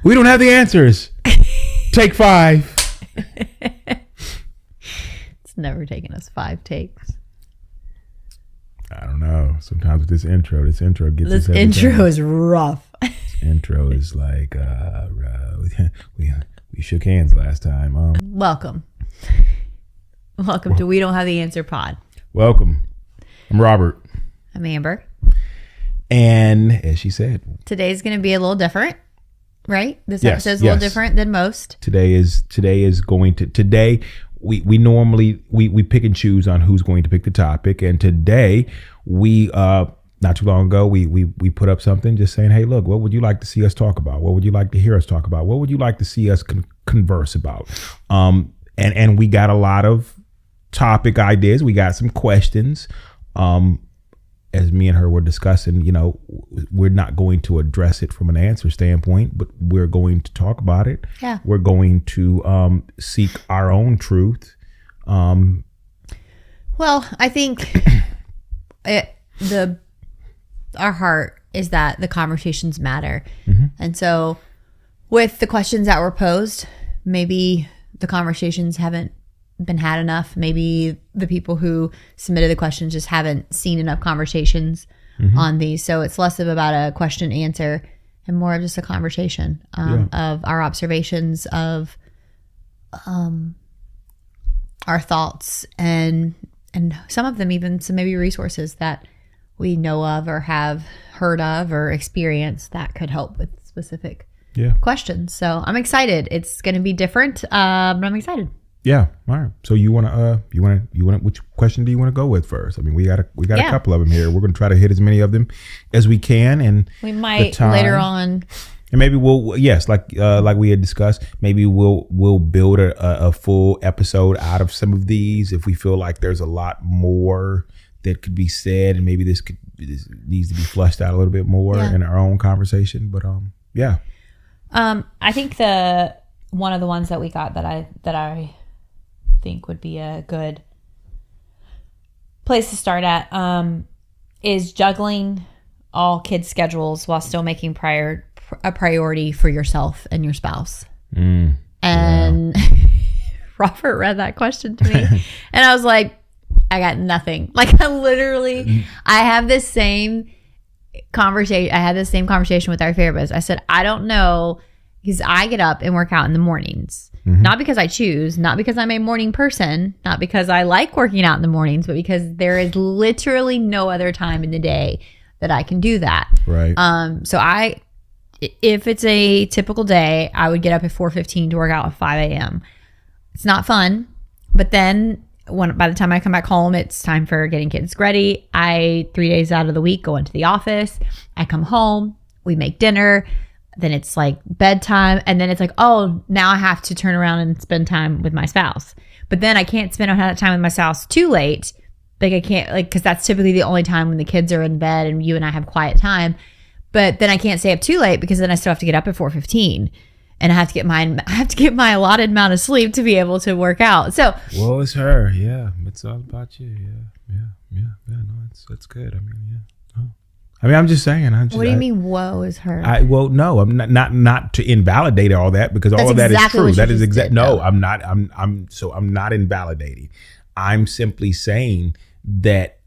We don't have the answers. Take 5. It's never taken us 5 takes. I don't know. Sometimes with this intro gets this us intro is rough. This intro is like we shook hands last time. Welcome to We Don't Have the Answer pod. Welcome. I'm Robert. I'm Amber. And as she said, today's going to be a little different, right? This yes, episode's a little different than most. Today we normally pick and choose on who's going to pick the topic, and today we not too long ago we put up something just saying, hey, look, what would you like to see us talk about? What would you like to hear us talk about? What would you like to see us converse about? And we got a lot of topic ideas. We got some questions. As me and her were discussing, we're not going to address it from an answer standpoint, but we're going to talk about it. Yeah. We're going to seek our own truth. Well, I think our heart is that the conversations matter. Mm-hmm. And so with the questions that were posed, maybe the conversations haven't been had enough. Maybe the people who submitted the questions just haven't seen enough conversations on these. So it's less of about a question answer and more of just a conversation of our observations of our thoughts and some of them even some maybe resources that we know of or have heard of or experienced that could help with specific questions. So I'm excited. It's going to be different, but I'm excited. Yeah. All right. So you want to which question do you want to go with first? I mean, we got a couple of them here. We're going to try to hit as many of them as we can, and we might later on. And maybe like we had discussed, maybe we'll build a full episode out of some of these if we feel like there's a lot more that could be said, and maybe this needs to be fleshed out a little bit more in our own conversation. But I think one of the ones that we got that I think would be a good place to start at is juggling all kids' schedules while still making a priority for yourself and your spouse. And Robert read that question to me and I was like, I got nothing. Like I have this same conversation. I had this same conversation with our therapist. I said, I don't know, because I get up and work out in the mornings. Not because I choose, not because I'm a morning person, not because I like working out in the mornings, but because there is literally no other time in the day that I can do that. Right. So if it's a typical day, I would get up at 4:15 to work out at 5 a.m. It's not fun, but then by the time I come back home, it's time for getting kids ready. 3 days out of the week go into the office. I come home, we make dinner. Then it's like bedtime. And then it's like, oh, now I have to turn around and spend time with my spouse. But then I can't spend time with my spouse too late. Like I can't, because that's typically the only time when the kids are in bed and you and I have quiet time. But then I can't stay up too late because then I still have to get up at 4:15. And I have to get my allotted amount of sleep to be able to work out. So, well, it's her. Yeah. It's all about you. Yeah. No, it's good. I mean, yeah. I'm just saying. What do you mean? Whoa, is her? No, I'm not to invalidate all that, because all of that is true. That is exactly. No, I'm not. I'm not invalidating. I'm simply saying that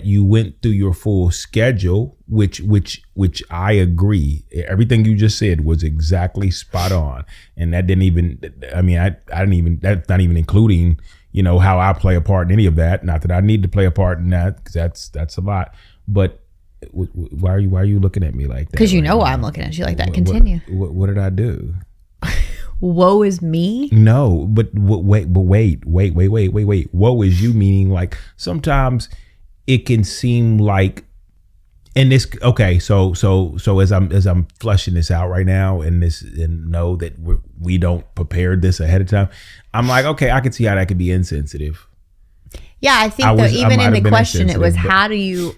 you went through your full schedule, which I agree. Everything you just said was exactly spot on, and that didn't even. I mean, I didn't even. That's not even including how I play a part in any of that. Not that I need to play a part in that, because that's a lot, but. Why are you looking at me like that? Because why I'm looking at you like that. Continue. What did I do? Woe is me? No, but wait. Woe is you, meaning like sometimes it can seem like, and this okay. So as I'm fleshing this out right now, and know that we don't prepare this ahead of time, I'm like, okay, I can see how that could be insensitive. Yeah, I think even in the question, it was how do you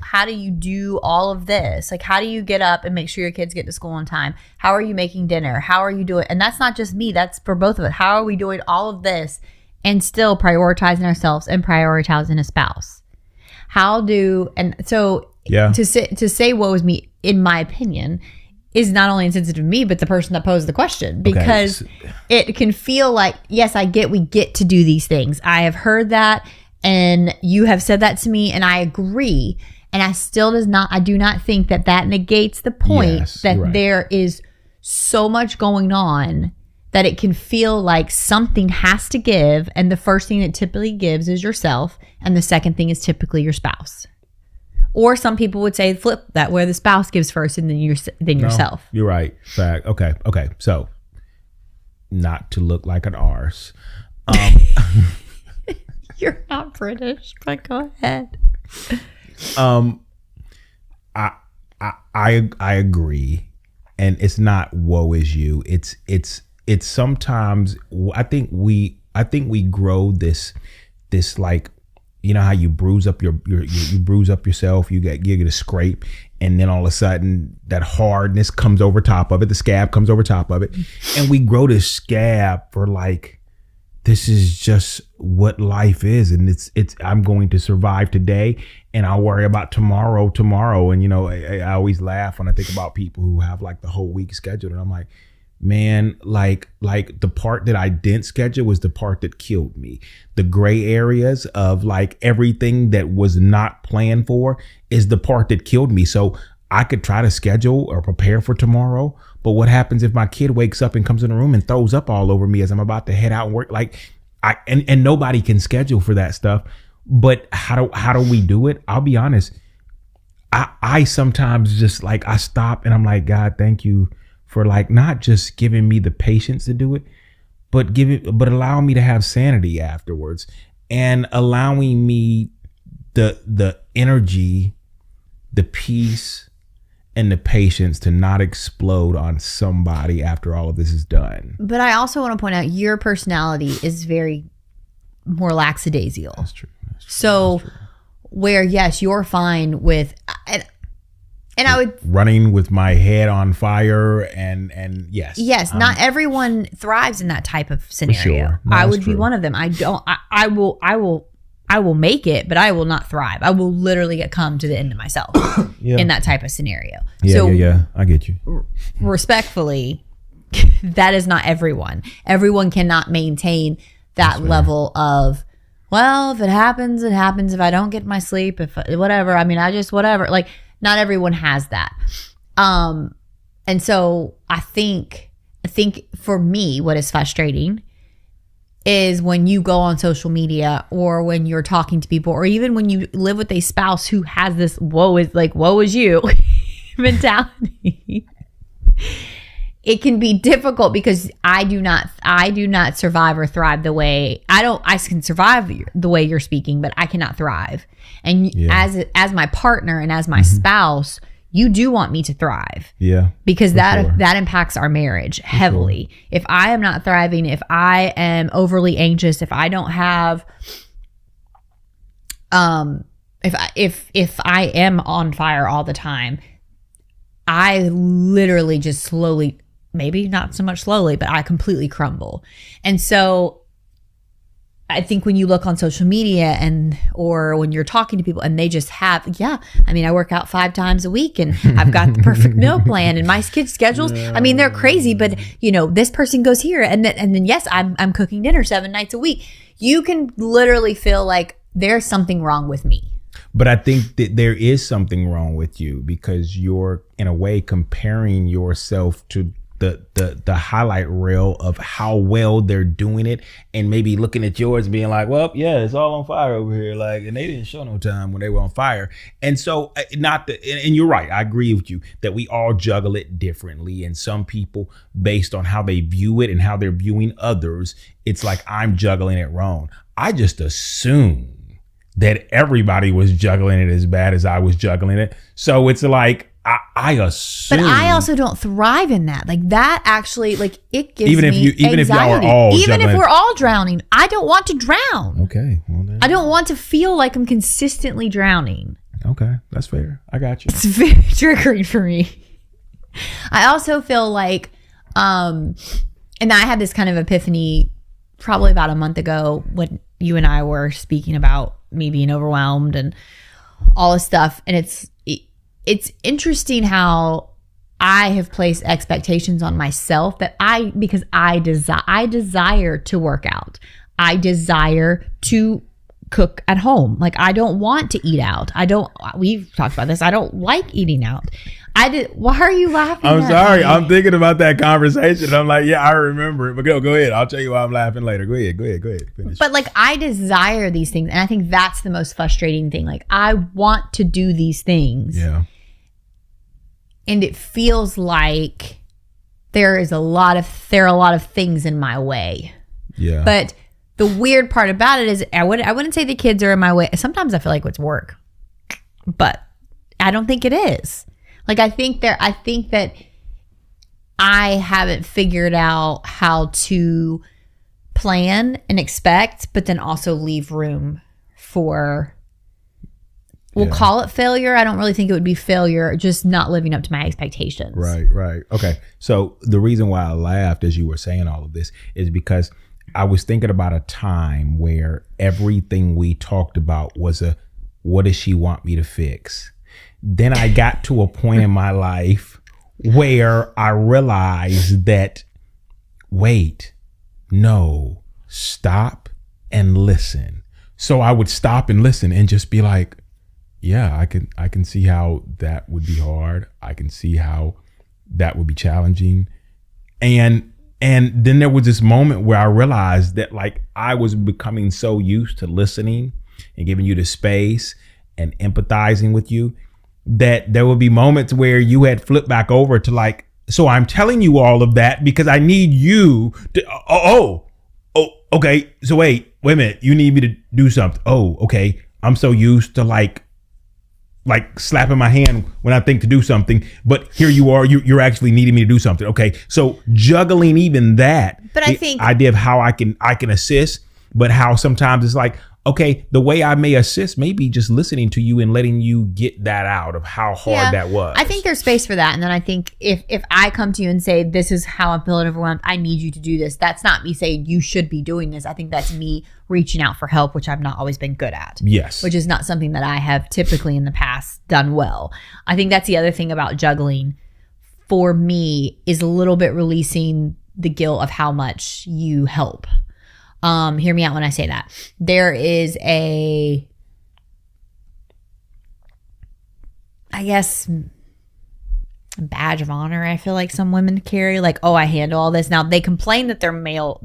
do all of this? Like, how do you get up and make sure your kids get to school on time? How are you making dinner? How are you doing? And that's not just me. That's for both of us. How are we doing all of this and still prioritizing ourselves and prioritizing a spouse? To say woe is me, in my opinion, is not only insensitive to me, but the person that posed the question, because it can feel like, yes, we get to do these things. I have heard that, and you have said that to me, and I agree. And I do not think that negates the point that there is so much going on that it can feel like something has to give. And the first thing that typically gives is yourself. And the second thing is typically your spouse. Or some people would say flip that, where the spouse gives first and then yourself. You're right. Fact. Okay. So, not to look like an arse. You're not British, but go ahead. I agree, and it's not woe is you. It's sometimes I think we grow this like, you know how you bruise up you bruise up yourself, you get a scrape, and then all of a sudden that hardness comes over top of it, the scab comes over top of it, and we grow this scab for like, this is just what life is, and it's I'm going to survive today, and I'll worry about tomorrow. And I always laugh when I think about people who have like the whole week scheduled, and I'm like, man, like the part that I didn't schedule was the part that killed me. The gray areas of like everything that was not planned for is the part that killed me. So I could try to schedule or prepare for tomorrow, but what happens if my kid wakes up and comes in the room and throws up all over me as I'm about to head out and work? Like and nobody can schedule for that stuff. But how do we do it? I'll be honest. I sometimes just like, I stop and I'm like, God, thank you for like not just giving me the patience to do it, but allowing me to have sanity afterwards, and allowing me the energy, the peace, and the patience to not explode on somebody after all of this is done. But I also want to point out your personality is very more lackadaisical. That's true. So where, yes, you're fine with, and I would running with my head on fire and yes. Not everyone thrives in that type of scenario. Sure. No, I would be one of them. I will make it, but I will not thrive. I will literally come to the end of myself in that type of scenario. Yeah. I get you. Respectfully, that is not everyone. Everyone cannot maintain that level of, well, if it happens, it happens. If I don't get my sleep, if whatever, I mean, I just whatever. Like, not everyone has that. And so I think for me, what is frustrating is when you go on social media, or when you're talking to people, or even when you live with a spouse who has this woe is you mentality. It can be difficult because I do not survive or thrive the way I can survive the way you're speaking, but I cannot thrive. And as my partner and as my spouse, you do want me to thrive. Yeah. Because that impacts our marriage heavily. Sure. If I am not thriving, if I am overly anxious, if I don't have if I am on fire all the time, I literally just slowly, maybe not so much slowly, but I completely crumble. And so I think when you look on social media or when you're talking to people and they just have, I work out 5 times a week and I've got the perfect meal plan and my kids' schedules. I mean, they're crazy, but this person goes here and then yes, I'm cooking dinner 7 nights a week. You can literally feel like there's something wrong with me. But I think that there is something wrong with you because you're in a way comparing yourself to the highlight reel of how well they're doing it, and maybe looking at yours and being like, well, yeah, it's all on fire over here. Like, and they didn't show no time when they were on fire. And so and you're right. I agree with you that we all juggle it differently. And some people, based on how they view it and how they're viewing others, it's like, I'm juggling it wrong. I just assume that everybody was juggling it as bad as I was juggling it. So it's like, I assume. But I also don't thrive in that. Like that actually, like it gives me anxiety. If y'all are all even if we're all drowning, I don't want to drown. Okay. Well, then. I don't want to feel like I'm consistently drowning. Okay. That's fair. I got you. It's very triggering for me. I also feel like, and I had this kind of epiphany probably about a month ago when you and I were speaking about me being overwhelmed and all this stuff. And it's interesting how I have placed expectations on myself because I desire to work out. I desire to cook at home. Like, I don't want to eat out. We've talked about this. I don't like eating out. Why are you laughing? I'm sorry. I'm thinking about that conversation. I'm like, yeah, I remember it. But go ahead. I'll tell you why I'm laughing later. Go ahead. Finish. But like, I desire these things. And I think that's the most frustrating thing. Like, I want to do these things. Yeah. And it feels like there are a lot of things in my way. Yeah. But the weird part about it is I wouldn't say the kids are in my way. Sometimes I feel like it's work. But I don't think it is. Like, I think that I haven't figured out how to plan and expect, but then also leave room for, we'll call it failure. I don't really think it would be failure, just not living up to my expectations. Right. Okay. So the reason why I laughed as you were saying all of this is because I was thinking about a time where everything we talked about was what does she want me to fix? Then I got to a point in my life where I realized that, wait, no, stop and listen. So I would stop and listen and just be like, yeah, I can see how that would be hard. I can see how that would be challenging. And then there was this moment where I realized that, like, I was becoming so used to listening and giving you the space and empathizing with you that there would be moments where you had flipped back over to like, so I'm telling you all of that because I need you to, okay. So wait a minute. You need me to do something. Oh, okay. I'm so used to like slapping my hand when I think to do something, but here you are, you're actually needing me to do something. Okay. So juggling even that, but I think idea of how I can assist, but how sometimes it's like, okay, the way I may assist may be just listening to you and letting you get that out of how hard that was. I think there's space for that. And then I think if I come to you and say, this is how I'm feeling overwhelmed, I need you to do this. That's not me saying you should be doing this. I think that's me reaching out for help, which I've not always been good at. Yes. Which is not something that I have typically in the past done well. I think that's the other thing about juggling for me is a little bit releasing the guilt of how much you help. Hear me out when I say that. There is a badge of honor I feel like some women carry, like, oh, I handle all this. Now they complain that their male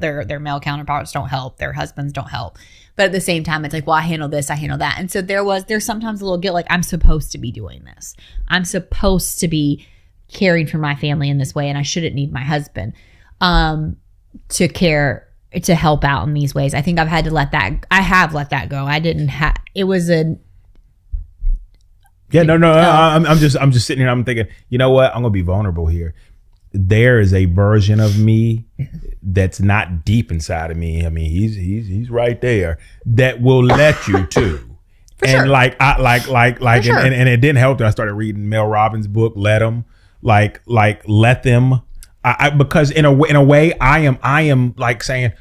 counterparts don't help, their husbands don't help. But at the same time, it's like, well, I handle this, I handle that. And so there's sometimes a little guilt, like, I'm supposed to be doing this. I'm supposed to be caring for my family in this way, and I shouldn't need my husband to help out in these ways. I think I have let that go. It was a yeah, no. I'm just sitting here. I'm thinking, you know what? I'm gonna be vulnerable here. There is a version of me that's not deep inside of me. I mean, he's right there that will let you too. And sure. And it didn't help that I started reading Mel Robbins' book, Let 'Em, let them. Because in a way, I am like saying,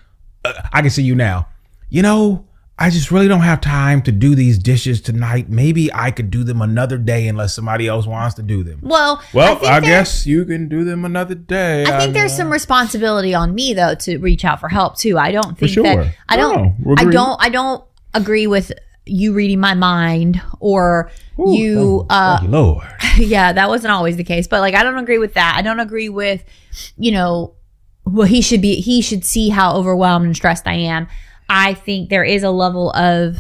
I can see you now. You know, I just really don't have time to do these dishes tonight. Maybe I could do them another day unless somebody else wants to do them. Well, I guess you can do them another day. I think there's some responsibility on me though to reach out for help too. I don't think that I don't agree with you reading my mind or you thank you, Lord. Yeah, that wasn't always the case, but like, I don't agree with that. I don't agree with, well, he should see how overwhelmed and stressed I am. I think there is a level of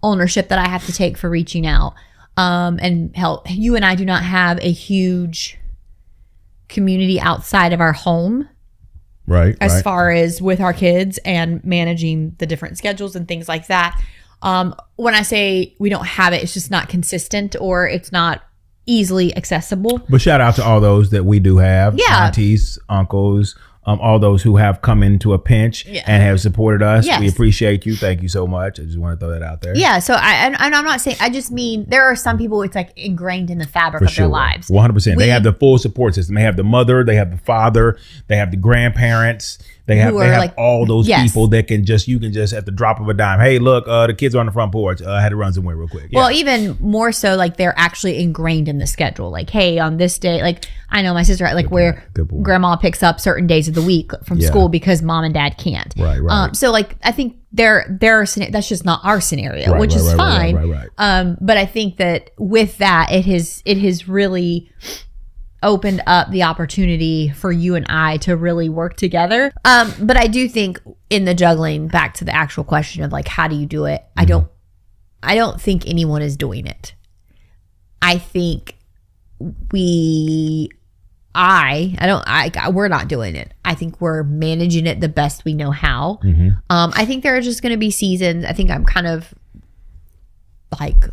ownership that I have to take for reaching out and help. You and I do not have a huge community outside of our home. Right. As far as with our kids and managing the different schedules and things like that. When I say we don't have it, it's just not consistent or it's not easily accessible. But shout out to all those that we do have. Yeah. Aunties, uncles, all those who have come into a pinch and have supported us. Yes. We appreciate you. Thank you so much. I just want to throw that out there. Yeah. So I'm not saying, I just mean there are some people it's like ingrained in the fabric of their lives. 100%. They have the full support system. They have the mother, they have the father, they have the grandparents, They have all those people that you can just at the drop of a dime. Hey, look, the kids are on the front porch. I had to run somewhere real quick. Yeah. Well, even more so, like they're actually ingrained in the schedule. Like, hey, on this day, like I know my sister, like where grandma picks up certain days of the week from school because mom and dad can't. Right. So like I think that's just not our scenario, which is fine. Right. But I think that with that, it has really opened up the opportunity for you and I to really work together. But I do think in the juggling, back to the actual question of like, how do you do it? Mm-hmm. I don't think anyone is doing it. I think we're not doing it. I think we're managing it the best we know how. Mm-hmm. I think there are just going to be seasons. I think I'm kind of like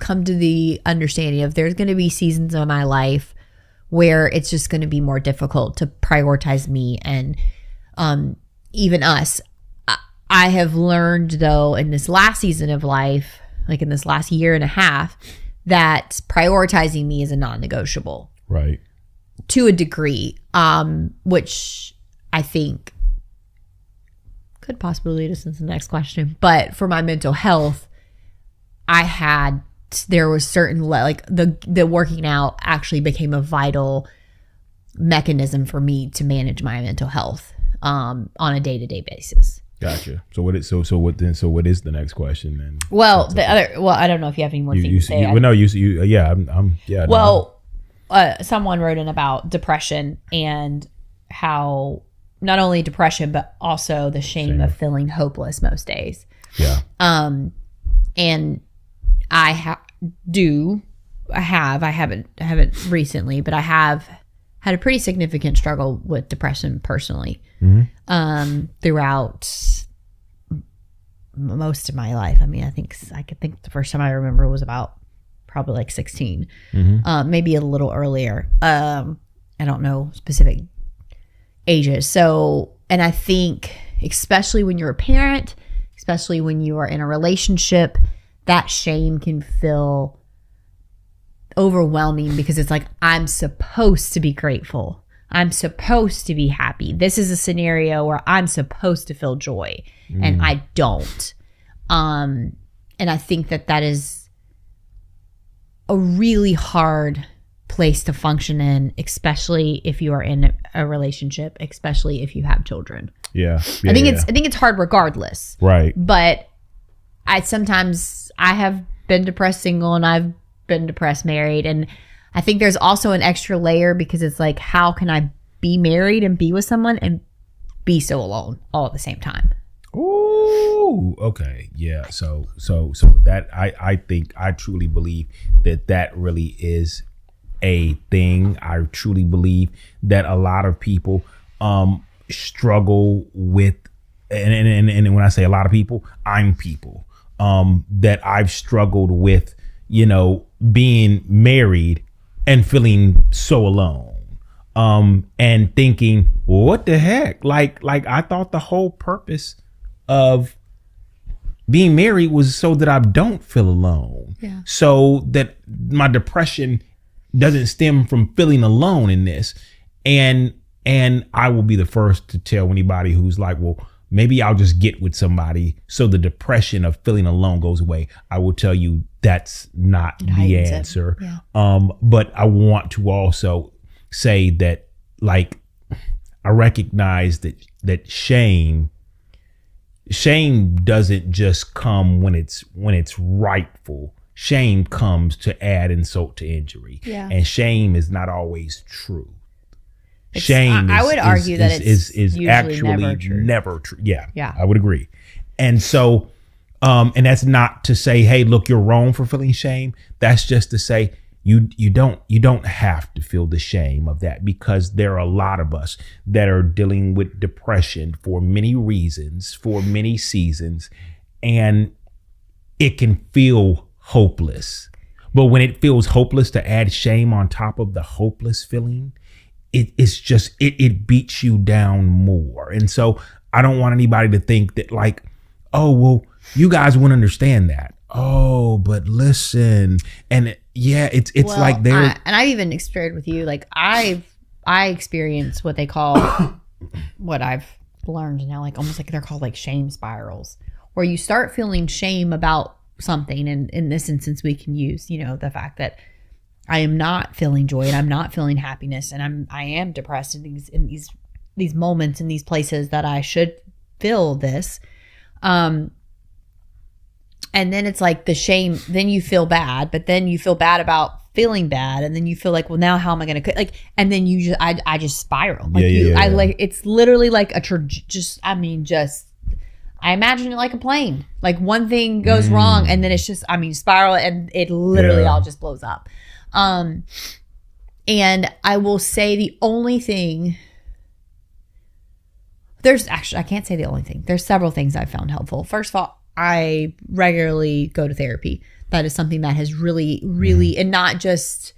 come to the understanding of there's going to be seasons of my life where it's just going to be more difficult to prioritize me and even us. I have learned, though, in this last season of life, like in this last year and a half, that prioritizing me is a non-negotiable. Right. To a degree, which I think could possibly lead us into the next question. But for my mental health, there was certain like the working out actually became a vital mechanism for me to manage my mental health on a day-to-day basis. Gotcha. So what is the next question then? Well, I don't know if you have any more things to say. Someone wrote in about depression and how not only depression but also the shame of feeling hopeless most days. Yeah. And I haven't recently, but I have had a pretty significant struggle with depression personally. Mm-hmm. Throughout most of my life. I mean, I could think the first time I remember was about probably like 16, mm-hmm. Maybe a little earlier. I don't know specific ages. So, and I think especially when you're a parent, especially when you are in a relationship, that shame can feel overwhelming because it's like, I'm supposed to be grateful. I'm supposed to be happy. This is a scenario where I'm supposed to feel joy and I don't. And I think that is a really hard place to function in, especially if you are in a relationship, especially if you have children. Yeah. I think it's hard regardless. Right. But I have been depressed single and I've been depressed married. And I think there's also an extra layer because it's like, how can I be married and be with someone and be so alone all at the same time? Ooh, okay. Yeah. So that I truly believe that really is a thing. I truly believe that a lot of people struggle with, and when I say a lot of people, I'm people. That I've struggled with, being married and feeling so alone, and thinking, well, what the heck? Like I thought the whole purpose of being married was so that I don't feel alone. Yeah. So that my depression doesn't stem from feeling alone in this. And I will be the first to tell anybody who's like, well, maybe I'll just get with somebody so the depression of feeling alone goes away. I will tell you that's not the answer. Yeah. But I want to also say that, like, I recognize that shame doesn't just come when it's rightful. Shame comes to add insult to injury. Yeah. And shame is not always true. Shame I would argue that it's actually never true. Yeah. I would agree. And so, and that's not to say, hey, look, you're wrong for feeling shame. That's just to say you don't have to feel the shame of that, because there are a lot of us that are dealing with depression for many reasons, for many seasons, and it can feel hopeless. But when it feels hopeless, to add shame on top of the hopeless feeling, it's just, it beats you down more. And so I don't want anybody to think that, like, oh, well, you guys wouldn't understand that. Oh, but listen. And it's well, like they're... and I've even experienced with you, like I experienced what they call, what I've learned now, like almost like they're called like shame spirals, where you start feeling shame about something. And in this instance, we can use, you know, the fact that I am not feeling joy and I'm not feeling happiness, and I am depressed in these moments, in these places that I should feel this. And then it's like the shame, then you feel bad, but then you feel bad about feeling bad. And then you feel like, well, now how am I going to like, and then you just, I just spiral. Like I like, it's literally like I imagine it like a plane. Like one thing goes wrong and then it's just, spiral, and it literally all just blows up. And I will say the only thing, I can't say the only thing. There's several things I've found helpful. First of all, I regularly go to therapy. That is something that has really, really, and not just,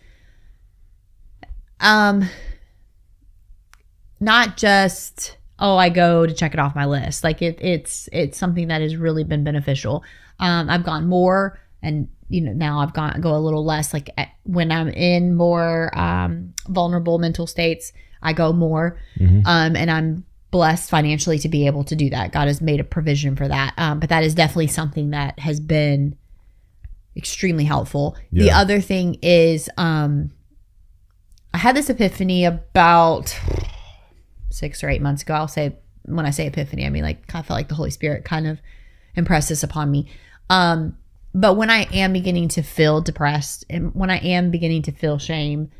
I go to check it off my list. Like it's something that has really been beneficial. I've gone more, and you know, now go a little less. Like when I'm in more vulnerable mental states, I go more, and I'm blessed financially to be able to do that. God has made a provision for that. But that is definitely something that has been extremely helpful. Yeah. The other thing is, I had this epiphany about 6 or 8 months ago. I'll say, when I say epiphany, I mean, like, I felt like the Holy Spirit kind of impressed this upon me. But when I am beginning to feel depressed, and when I am beginning to feel shame,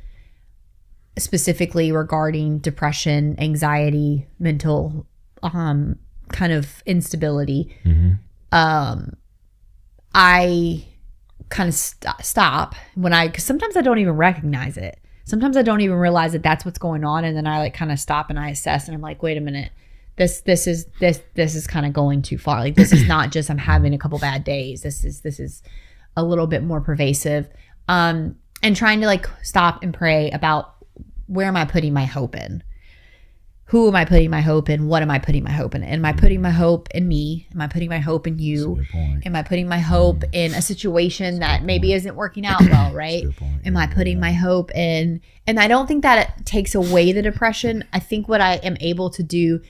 specifically regarding depression, anxiety, mental kind of instability, I kind of stop because sometimes I don't even recognize it. Sometimes I don't even realize that that's what's going on, and then I like kind of stop and I assess, and I'm like, wait a minute, this is kind of going too far. Like, this is not just I'm having a couple bad days. This is a little bit more pervasive. And trying to like stop and pray about, where am I putting my hope in? Who am I putting my hope in? What am I putting my hope in? Am I putting my hope in me? Am I putting my hope in you? Am I putting my hope in a situation that maybe isn't working out well, right? Am I putting my hope in? And I don't think that it takes away the depression. I think what I am able to do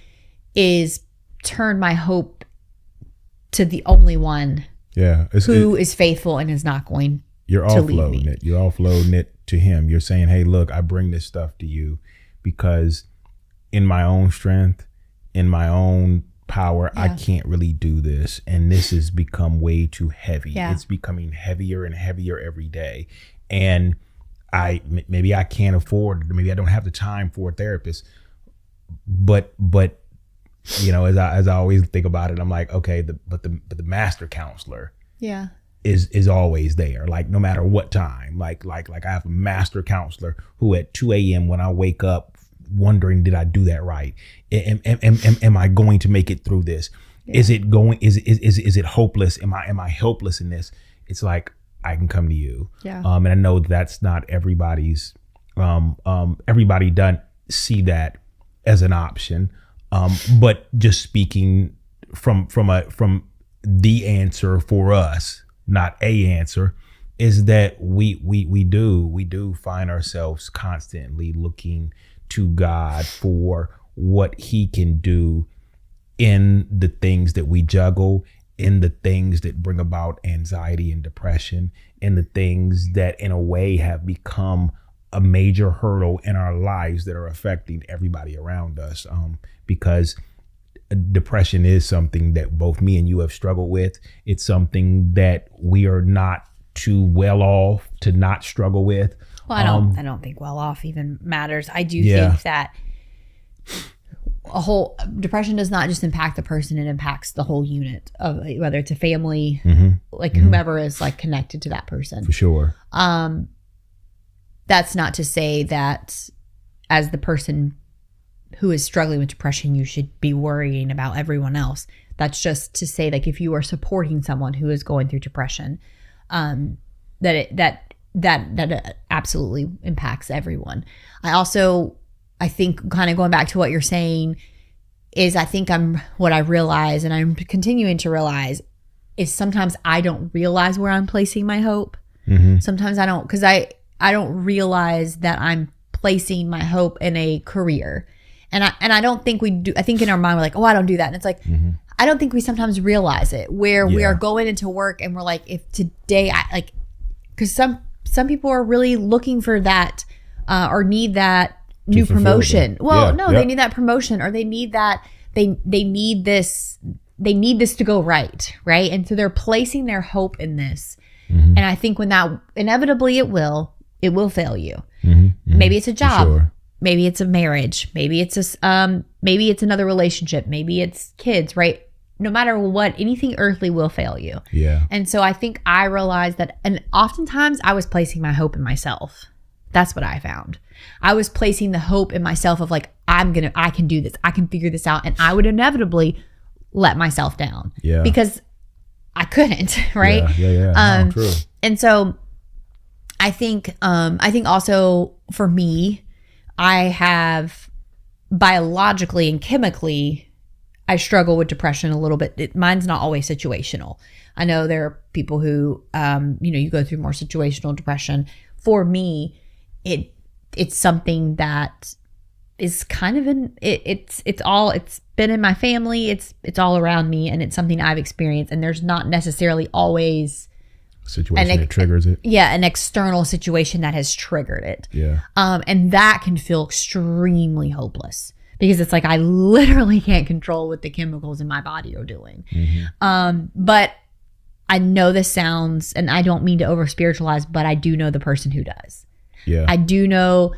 is turn my hope to the only one who is faithful and is not going You're offloading it. You're offloading it to him. You're saying, hey, look, I bring this stuff to you because in my own strength, in my own power, I can't really do this. And this has become way too heavy. Yeah. It's becoming heavier and heavier every day. And maybe I can't afford, maybe I don't have the time for a therapist. But you know, as I always think about it, I'm like, okay, but the master counselor. Yeah. is always there, like no matter what time. Like I have a master counselor who at 2 a.m. when I wake up wondering, did I do that right? Am I going to make it through this? Yeah. Is it hopeless? Am I helpless in this? It's like, I can come to you. Yeah. And I know that's not everybody's, everybody doesn't see that as an option. But just speaking from the answer for us, not a answer, is that we do find ourselves constantly looking to God for what he can do in the things that we juggle, in the things that bring about anxiety and depression, in the things that in a way have become a major hurdle in our lives that are affecting everybody around us. Because depression is something that both me and you have struggled with. It's something that we are not too well off to not struggle with. Well, I don't think well off even matters. I do think that depression does not just impact the person, it impacts the whole unit of, whether it's a family, whomever is like connected to that person. For sure. That's not to say that as the person who is struggling with depression, you should be worrying about everyone else. That's just to say, like, if you are supporting someone who is going through depression, that absolutely impacts everyone. I think kind of going back to what you're saying is, I think what I realize, and I'm continuing to realize, is sometimes I don't realize where I'm placing my hope. Mm-hmm. Sometimes I don't, because I don't realize that I'm placing my hope in a career, And I don't think we do. I think in our mind we're like, oh, I don't do that. And it's like, I don't think we sometimes realize it, where we are going into work and we're like, if today because some people are really looking for that or need that new promotion. Well, they need that promotion, or they need that they need this to go right. And so they're placing their hope in this. And I think when that inevitably it will fail you. Maybe it's a job. Sure. Maybe it's a marriage. Maybe it's maybe it's another relationship. Maybe it's kids, right? No matter what, anything earthly will fail you. Yeah. And so I think I realized that, and oftentimes I was placing my hope in myself. That's what I found. I was placing the hope in myself of like, I can do this. I can figure this out. And I would inevitably let myself down. Yeah. Because I couldn't, right? Yeah. No, true. And so I think also for me, I have biologically and chemically, I struggle with depression a little bit. Mine's not always situational. I know there are people who, you go through more situational depression. For me, it's something that is kind of it's been in my family. It's all around me, and it's something I've experienced. And there's not necessarily always situation that triggers it. Yeah, an external situation that has triggered it. Yeah. And that can feel extremely hopeless. Because it's like I literally can't control what the chemicals in my body are doing. But I know this sounds, and I don't mean to over spiritualize, but I do know the person who does. Yeah. I know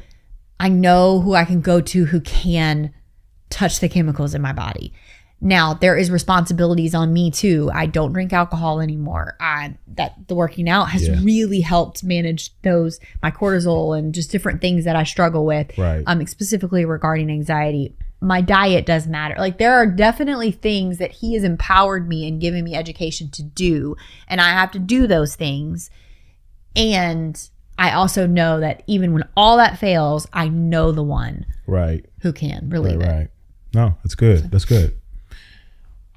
who I can go to who can touch the chemicals in my body. Now, there is responsibilities on me too. I don't drink alcohol anymore. That the working out has really helped manage my cortisol and just different things that I struggle with. Right. Specifically regarding anxiety. My diet does matter. Like, there are definitely things that he has empowered me and given me education to do, and I have to do those things. And I also know that even when all that fails, I know the one who can relieve it. Right. No, that's good. That's good.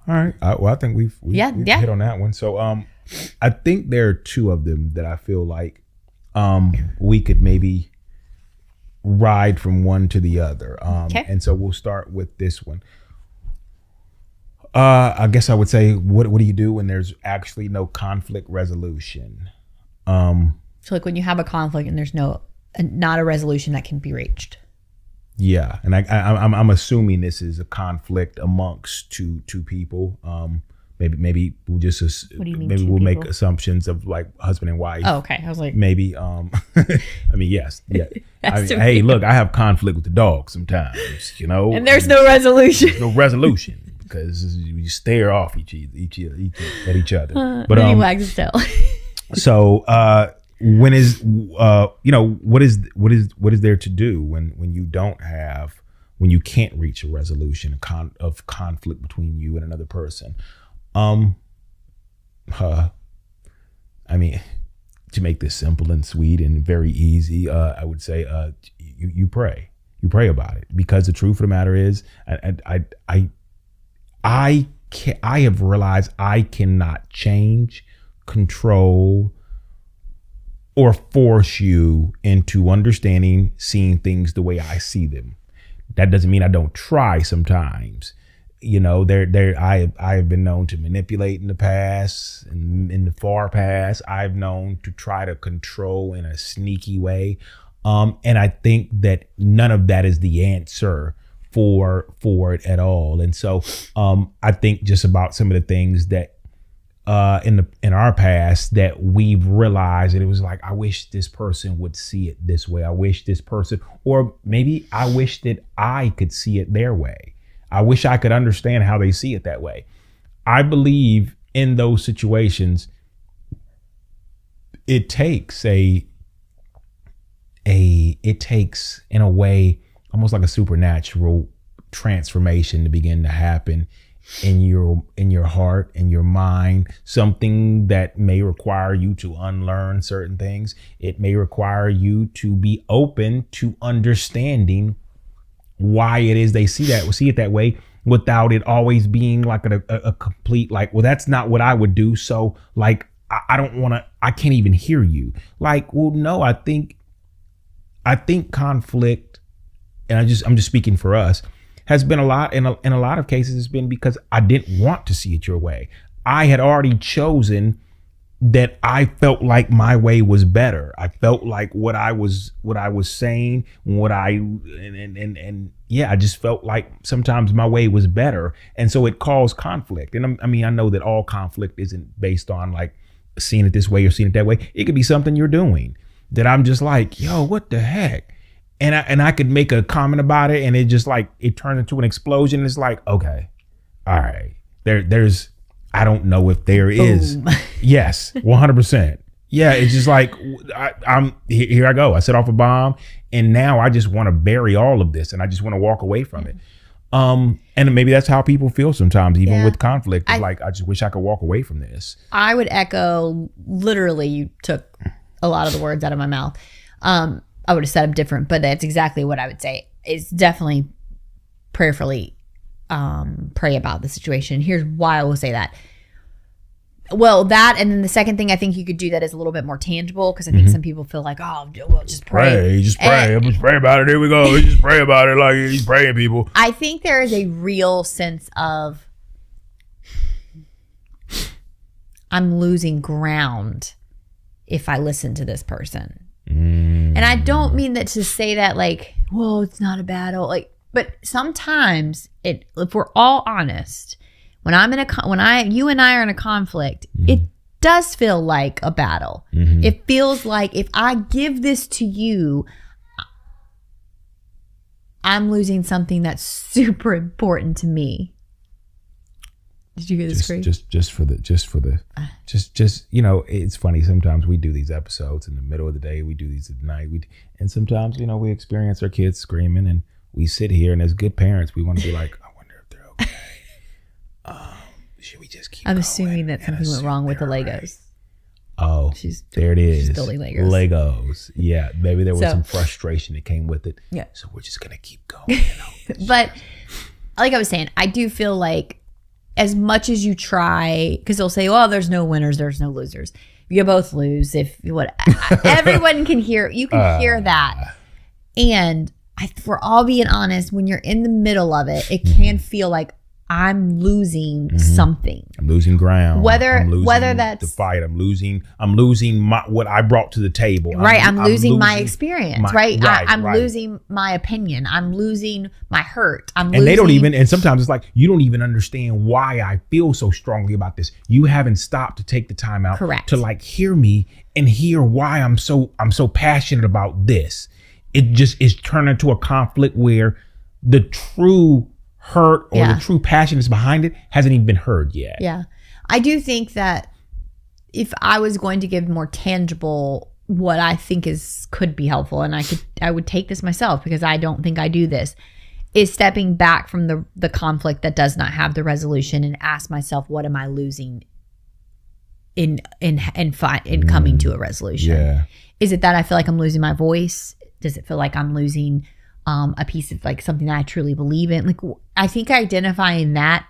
All right. I think we've hit on that one. So I think there are two of them that I feel like we could maybe ride from one to the other. And so we'll start with this one. I guess I would say, what do you do when there's actually no conflict resolution? So like when you have a conflict and there's not a resolution that can be reached. Yeah, and I'm assuming this is a conflict amongst two people. Maybe we'll just what do you mean, maybe we'll make assumptions of like husband and wife. Oh, okay. I was like, maybe. I mean, yes, yeah. Hey, look, I have conflict with the dog sometimes, and there's no resolution. There's no resolution because you stare off at each other. But then he wags his tail. So. When is what is there to do when you can't reach a resolution of conflict between you and another person? I mean, to make this simple and sweet and very easy, I would say you pray about it, because the truth of the matter is, I have realized I cannot change, control, or force you into understanding, seeing things the way I see them. That doesn't mean I don't try sometimes. I have been known to manipulate in the past, and in the far past, I've known to try to control in a sneaky way. And I think that none of that is the answer for it at all. And so I think just about some of the things that in our past that we've realized that it was like, I wish this person would see it this way. I wish this person, or maybe I wish that I could see it their way. I wish I could understand how they see it that way. I believe in those situations, it takes in a way, almost like a supernatural transformation to begin to happen in your heart, in your mind, something that may require you to unlearn certain things. It may require you to be open to understanding why it is they see it that way, without it always being like a complete, like, well, that's not what I would do. So like, I don't want to, I can't even hear you. Like, well, no, I think conflict, and I'm just speaking for us. has been a lot, in a lot of cases, it's been because I didn't want to see it your way. I had already chosen that I felt like my way was better. I felt like what I was saying, I just felt like sometimes my way was better. And so it caused conflict. And I mean, I know that all conflict isn't based on like seeing it this way or seeing it that way. It could be something you're doing that I'm just like, yo, what the heck? And I could make a comment about it and it just like, it turned into an explosion. It's like, okay, all right, there's, I don't know if there is. Yes, 100%. Yeah, it's just like I'm here. I go. I set off a bomb, and now I just want to bury all of this, and I just want to walk away from it. And maybe that's how people feel sometimes, even with conflict. I just wish I could walk away from this. I would echo. Literally, you took a lot of the words out of my mouth. I would have said them different, but that's exactly what I would say. It's definitely prayerfully. Pray about the situation. Here's why I will say that. Well, that, and then the second thing I think you could do that is a little bit more tangible, because I think some people feel like, oh, well, just pray. Just pray. Just pray about it. Here we go. Just pray about it like he's praying, people. I think there is a real sense of I'm losing ground if I listen to this person. And I don't mean that to say that like, well, it's not a battle. Like, but sometimes if we're all honest, when you and I are in a conflict, it does feel like a battle. It feels like if I give this to you, I'm losing something that's super important to me. Did you hear this? Just you know, it's funny. Sometimes we do these episodes in the middle of the day. We do these at night. And sometimes, you know, we experience our kids screaming, and we sit here, and as good parents, we want to be like, I wonder if they're okay. Should we just keep I'm assuming that something went wrong with the Legos. Right. Oh, there it is. She's building Legos. Yeah, maybe there was some frustration that came with it. Yeah. So we're just going to keep going. You know? But like I was saying, I do feel like as much as you try, because they'll say, well, there's no winners, there's no losers. You both lose. Everyone can hear, you can hear that. And if we're all being honest, when you're in the middle of it, it can feel like I'm losing something. I'm losing ground. Whether that's the fight, I'm losing what I brought to the table. Right. I'm losing my experience. I'm losing my opinion. I'm losing my hurt. And they don't even, and sometimes it's like, you don't even understand why I feel so strongly about this. You haven't stopped to take the time out to like hear me and hear why I'm so passionate about this. It just is turned into a conflict where the true hurt or the true passion that's behind it hasn't even been heard yet. Yeah. I do think that if I was going to give more tangible what I think could be helpful, and I would take this myself because I don't think I do this, is stepping back from the conflict that does not have the resolution and ask myself, what am I losing in coming to a resolution? Yeah. Is it that I feel like I'm losing my voice? Does it feel like I'm losing a piece of like something that I truly believe in? Like, I think identifying that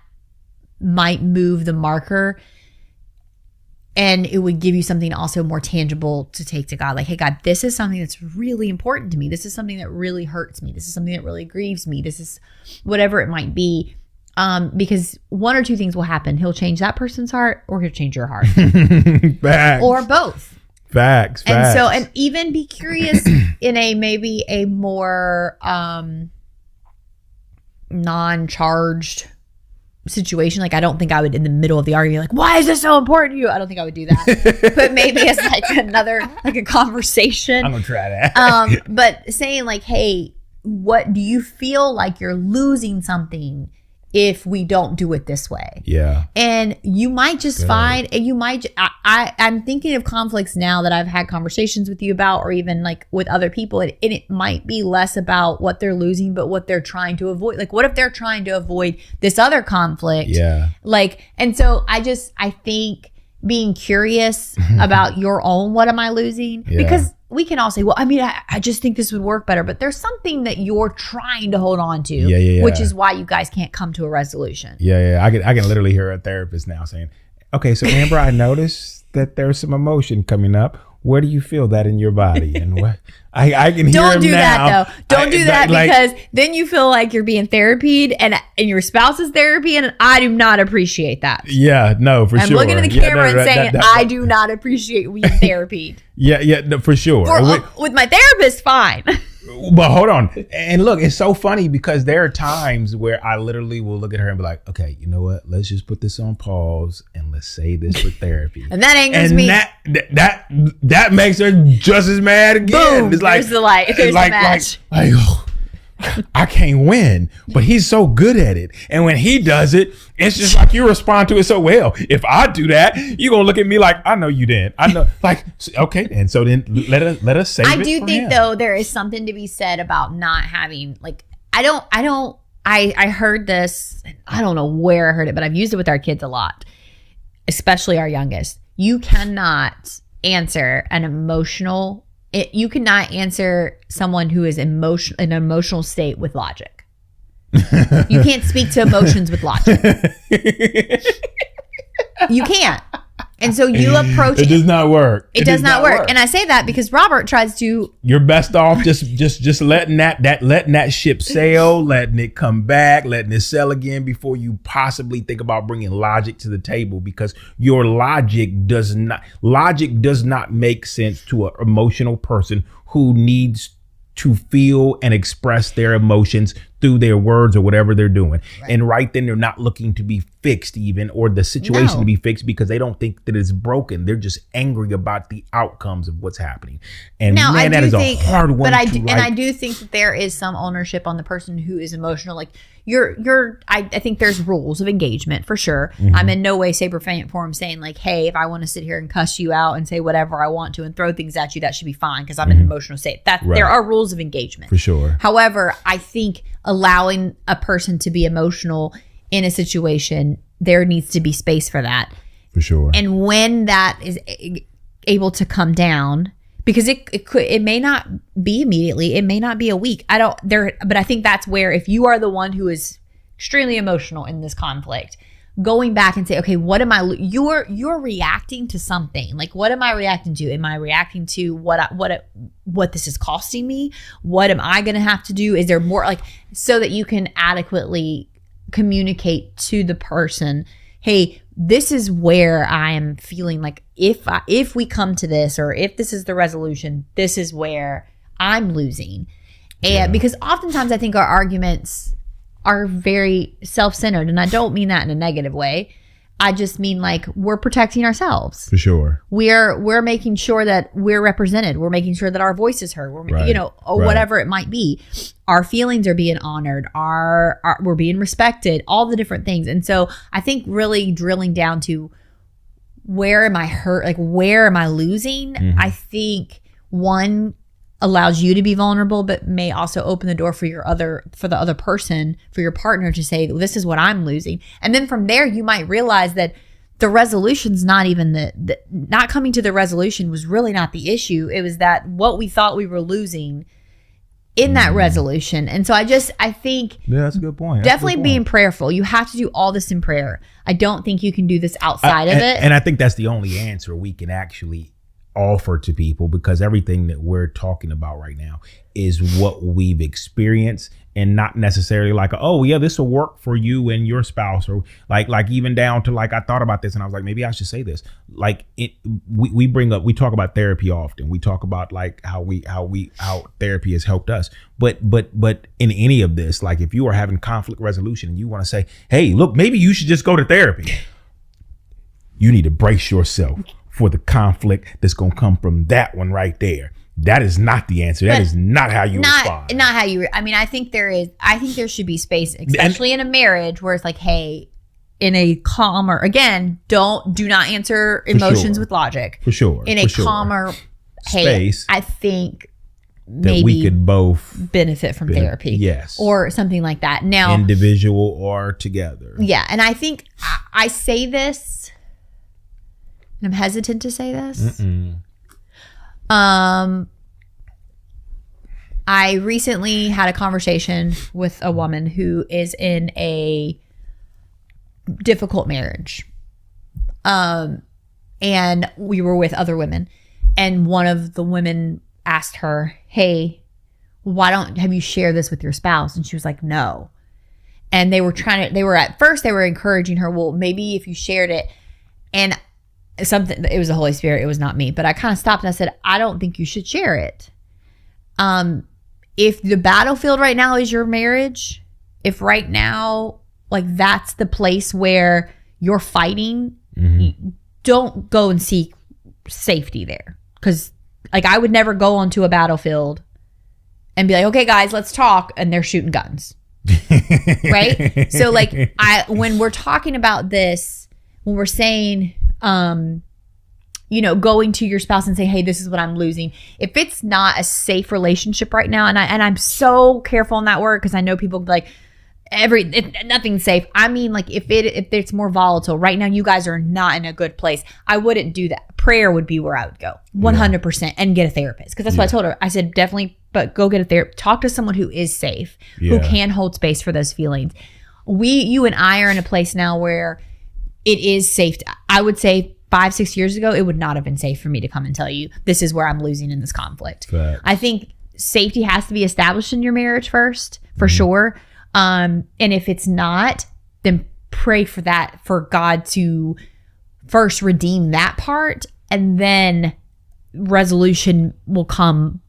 might move the marker, and it would give you something also more tangible to take to God. Like, hey, God, this is something that's really important to me. This is something that really hurts me. This is something that really grieves me. This is whatever it might be. Because one or two things will happen. He'll change that person's heart, or he'll change your heart. Facts. Or both. Facts. And so, and even be curious in maybe a more non-charged situation. Like, I don't think I would, in the middle of the argument, like, why is this so important to you? I don't think I would do that. But maybe it's like a conversation. I'm gonna try that. But saying like, hey, what do you feel like you're losing something if we don't do it this way? Yeah. And you might just find, and you might, I'm thinking of conflicts now that I've had conversations with you about, or even like with other people. And it might be less about what they're losing, but what they're trying to avoid. Like, what if they're trying to avoid this other conflict? Yeah. Like, and so I think being curious about your own, what am I losing? Yeah. Because we can all say, well, I mean, I just think this would work better, but there's something that you're trying to hold on to, which is why you guys can't come to a resolution. Yeah. I can literally hear a therapist now saying, okay, so Amber, I noticed that there's some emotion coming up. where do you feel that in your body? And what I can hear Don't him do now. that though. Don't do that because then you feel like you're being therapied and your spouse is therapy, and I do not appreciate that. Yeah, no, for sure. I'm looking at the camera and saying I do not appreciate being therapied. Yeah, no, for sure. With my therapist, fine. But hold on. And look, it's so funny because there are times where I literally will look at her and be like, okay, you know what? Let's just put this on pause and let's say this for therapy. And that angers me. That makes her just as mad again. Boom, it's like, there's the light. There's the match. Oh, I can't win, but he's so good at it. And when he does it, it's just like you respond to it so well. If I do that, you're going to look at me like, I know you didn't. I know, like, okay. And so then let us say I do think though, there is something to be said about not having, like, I heard this, I don't know where I heard it, but I've used it with our kids a lot, especially our youngest. You cannot answer you cannot answer someone who is in an emotional state with logic. You can't speak to emotions with logic. You can't. And so you approach it. It does not work. It does not work. And I say that because Robert tries to. You're best off just letting that ship sail, letting it come back, letting it sail again before you possibly think about bringing logic to the table, because your logic does not make sense to an emotional person who needs to feel and express their emotions through their words or whatever they're doing. Right. And right then they're not looking to be fixed even, or the situation to be fixed, because they don't think that it's broken. They're just angry about the outcomes of what's happening. And now, man, that is a hard one to write. And I do think that there is some ownership on the person who is emotional. Like I think there's rules of engagement for sure. Mm-hmm. I'm in no way, shape, or form saying like, hey, if I want to sit here and cuss you out and say whatever I want to and throw things at you, that should be fine because I'm in an emotional state. There are rules of engagement. For sure. However, I think allowing a person to be emotional in a situation, there needs to be space for that. For sure. And when that is able to come down, because it may not be immediately, it may not be a week. But I think that's where, if you are the one who is extremely emotional in this conflict, going back and say, okay, what am I? You're reacting to something. Like, what am I reacting to? Am I reacting to what this is costing me? What am I going to have to do? Is there more, like, so that you can adequately communicate to the person, hey, this is where I am feeling like if we come to this, or if this is the resolution, this is where I'm losing. And because oftentimes I think our arguments are very self-centered, and I don't mean that in a negative way. I just mean like we're protecting ourselves. For sure. We're making sure that we're represented. We're making sure that our voice is heard. Whatever it might be. Our feelings are being honored. We're being respected. All the different things. And so I think really drilling down to where am I hurt? Like, where am I losing? Mm-hmm. I think one allows you to be vulnerable, but may also open the door for the other person, for your partner to say, this is what I'm losing. And then from there, you might realize that the resolution's not even not coming to the resolution was really not the issue. It was that what we thought we were losing in that resolution. And so I think that's a good point. Definitely being prayerful. You have to do all this in prayer. I don't think you can do this outside of it. And I think that's the only answer we can actually offer to people, because everything that we're talking about right now is what we've experienced, and not necessarily like, oh yeah, this will work for you and your spouse, or like even down to like, I thought about this and I was like, maybe I should say this. Like we talk about therapy often. We talk about like how therapy has helped us. But in any of this, like if you are having conflict resolution and you want to say, hey, look, maybe you should just go to therapy, you need to brace yourself for the conflict that's going to come from that one right there. That is not the answer. That is not how you respond. Not how you. I mean, I think there should be space, especially in a marriage, where it's like, hey, in a calmer, again, do not answer emotions with logic. For sure. In a calmer space, I think maybe that we could both benefit from therapy. Yes. Or something like that. Now, individual or together. Yeah. And I think I say this, and I'm hesitant to say this. I recently had a conversation with a woman who is in a difficult marriage. And we were with other women. And one of the women asked her, hey, have you shared this with your spouse? And she was like, no. And they were at first encouraging her, well, maybe if you shared it. And it was the Holy Spirit, it was not me. But I kind of stopped and I said, I don't think you should share it. If the battlefield right now is your marriage, if right now, like, that's the place where you're fighting, don't go and seek safety there. Because, like, I would never go onto a battlefield and be like, okay, guys, let's talk. And they're shooting guns. Right? So, like, when we're talking about this, when we're saying, going to your spouse and say, hey, this is what I'm losing. If it's not a safe relationship right now, and I'm so careful on that word because I know people be like, nothing's safe. I mean, like, if it's more volatile right now, you guys are not in a good place. I wouldn't do that. Prayer would be where I would go 100% and get a therapist. Because that's what I told her. I said, definitely, but go get a therapist. Talk to someone who is safe, who can hold space for those feelings. You and I are in a place now where it is safe. I would say 5-6 years ago, it would not have been safe for me to come and tell you, this is where I'm losing in this conflict. Right. I think safety has to be established in your marriage first, for sure. And if it's not, then pray for that, for God to first redeem that part, and then resolution will come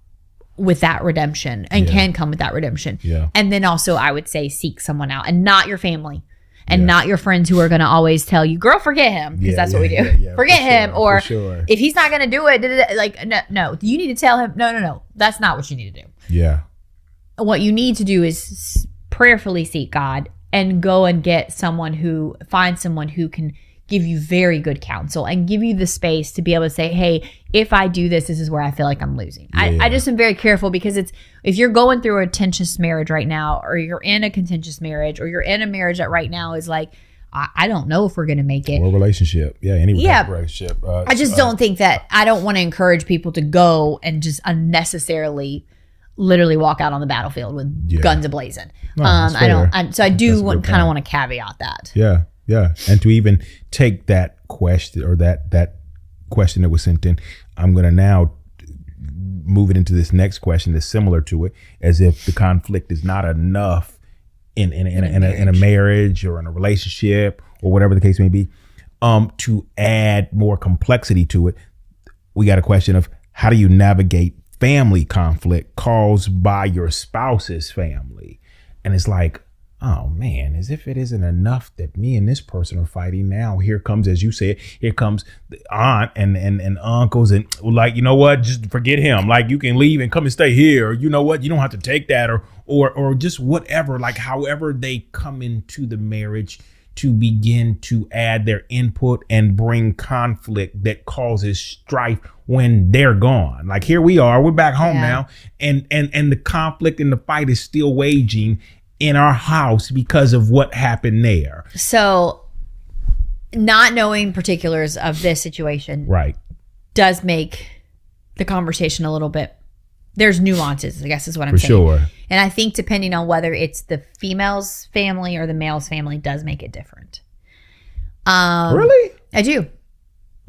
with that redemption and can come with that redemption. Yeah. And then also I would say seek someone out, and not your family and not your friends who are going to always tell you, girl, forget him. Because that's what we do. Forget him. Or if he's not going to do it, like, no, you need to tell him, no. That's not what you need to do. Yeah. What you need to do is prayerfully seek God and go and find someone who can give you very good counsel and give you the space to be able to say, hey, if I do this is where I feel like I'm losing. I just am very careful, because if you're going through a contentious marriage right now, or you're in a contentious marriage, or you're in a marriage that right now is like, I don't know if we're going to make it. Or relationship. Yeah, any relationship. I just don't think that, I don't want to encourage people to go and just unnecessarily literally walk out on the battlefield with guns ablazing. No, I do want to caveat that. Yeah. And to even take that question, or that question that was sent in, I'm going to now move it into this next question that's similar to it, as if the conflict is not enough in a marriage or in a relationship or whatever the case may be, to add more complexity to it. We got a question of, how do you navigate family conflict caused by your spouse's family? And it's like, oh man, as if it isn't enough that me and this person are fighting. Now here comes, as you said, here comes the aunt and uncles, and like, you know what, just forget him. Like, you can leave and come and stay here. Or, you know what, you don't have to take that, or just whatever. Like, however they come into the marriage to begin to add their input and bring conflict that causes strife when they're gone. Like, here we are, we're back home now, and the conflict and the fight is still waging in our house because of what happened there. So, not knowing particulars of this situation, right, does make the conversation a little bit, there's nuances, I guess is what I'm saying. For sure. And I think depending on whether it's the female's family or the male's family does make it different. Really? I do.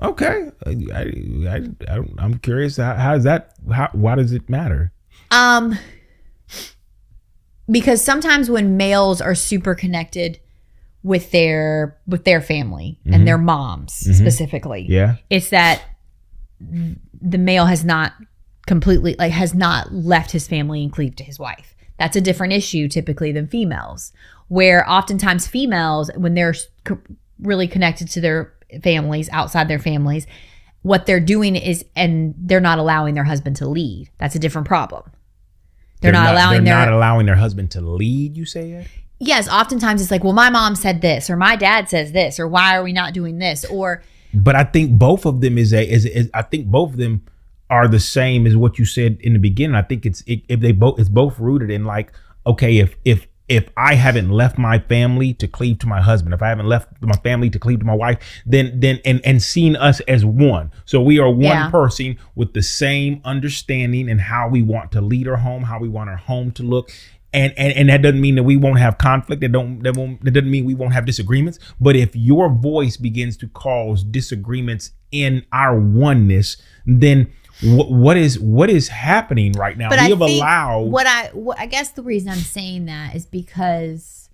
Okay. I'm curious. Why does it matter? Because sometimes when males are super connected with their family and their moms specifically, it's that the male has not completely, like, has not left his family and cleaved to his wife. That's a different issue typically than females, where oftentimes females, when they're really connected to their families, outside their families, what they're doing is, and they're not allowing their husband to lead. That's a different problem. They're not allowing their husband to lead, you say it? Yes, oftentimes it's like, well, my mom said this, or my dad says this, or why are we not doing this? Or, but I think both of them I think both of them are the same as what you said in the beginning. I think it's both rooted in, like, okay, if I haven't left my family to cleave to my husband, if I haven't left my family to cleave to my wife, then and seen us as one. So we are one person with the same understanding and how we want to lead our home, how we want our home to look. And that doesn't mean that we won't have conflict. That doesn't mean we won't have disagreements. But if your voice begins to cause disagreements in our oneness, then what is happening right now? But we have allowed. What I guess the reason I'm saying that is because,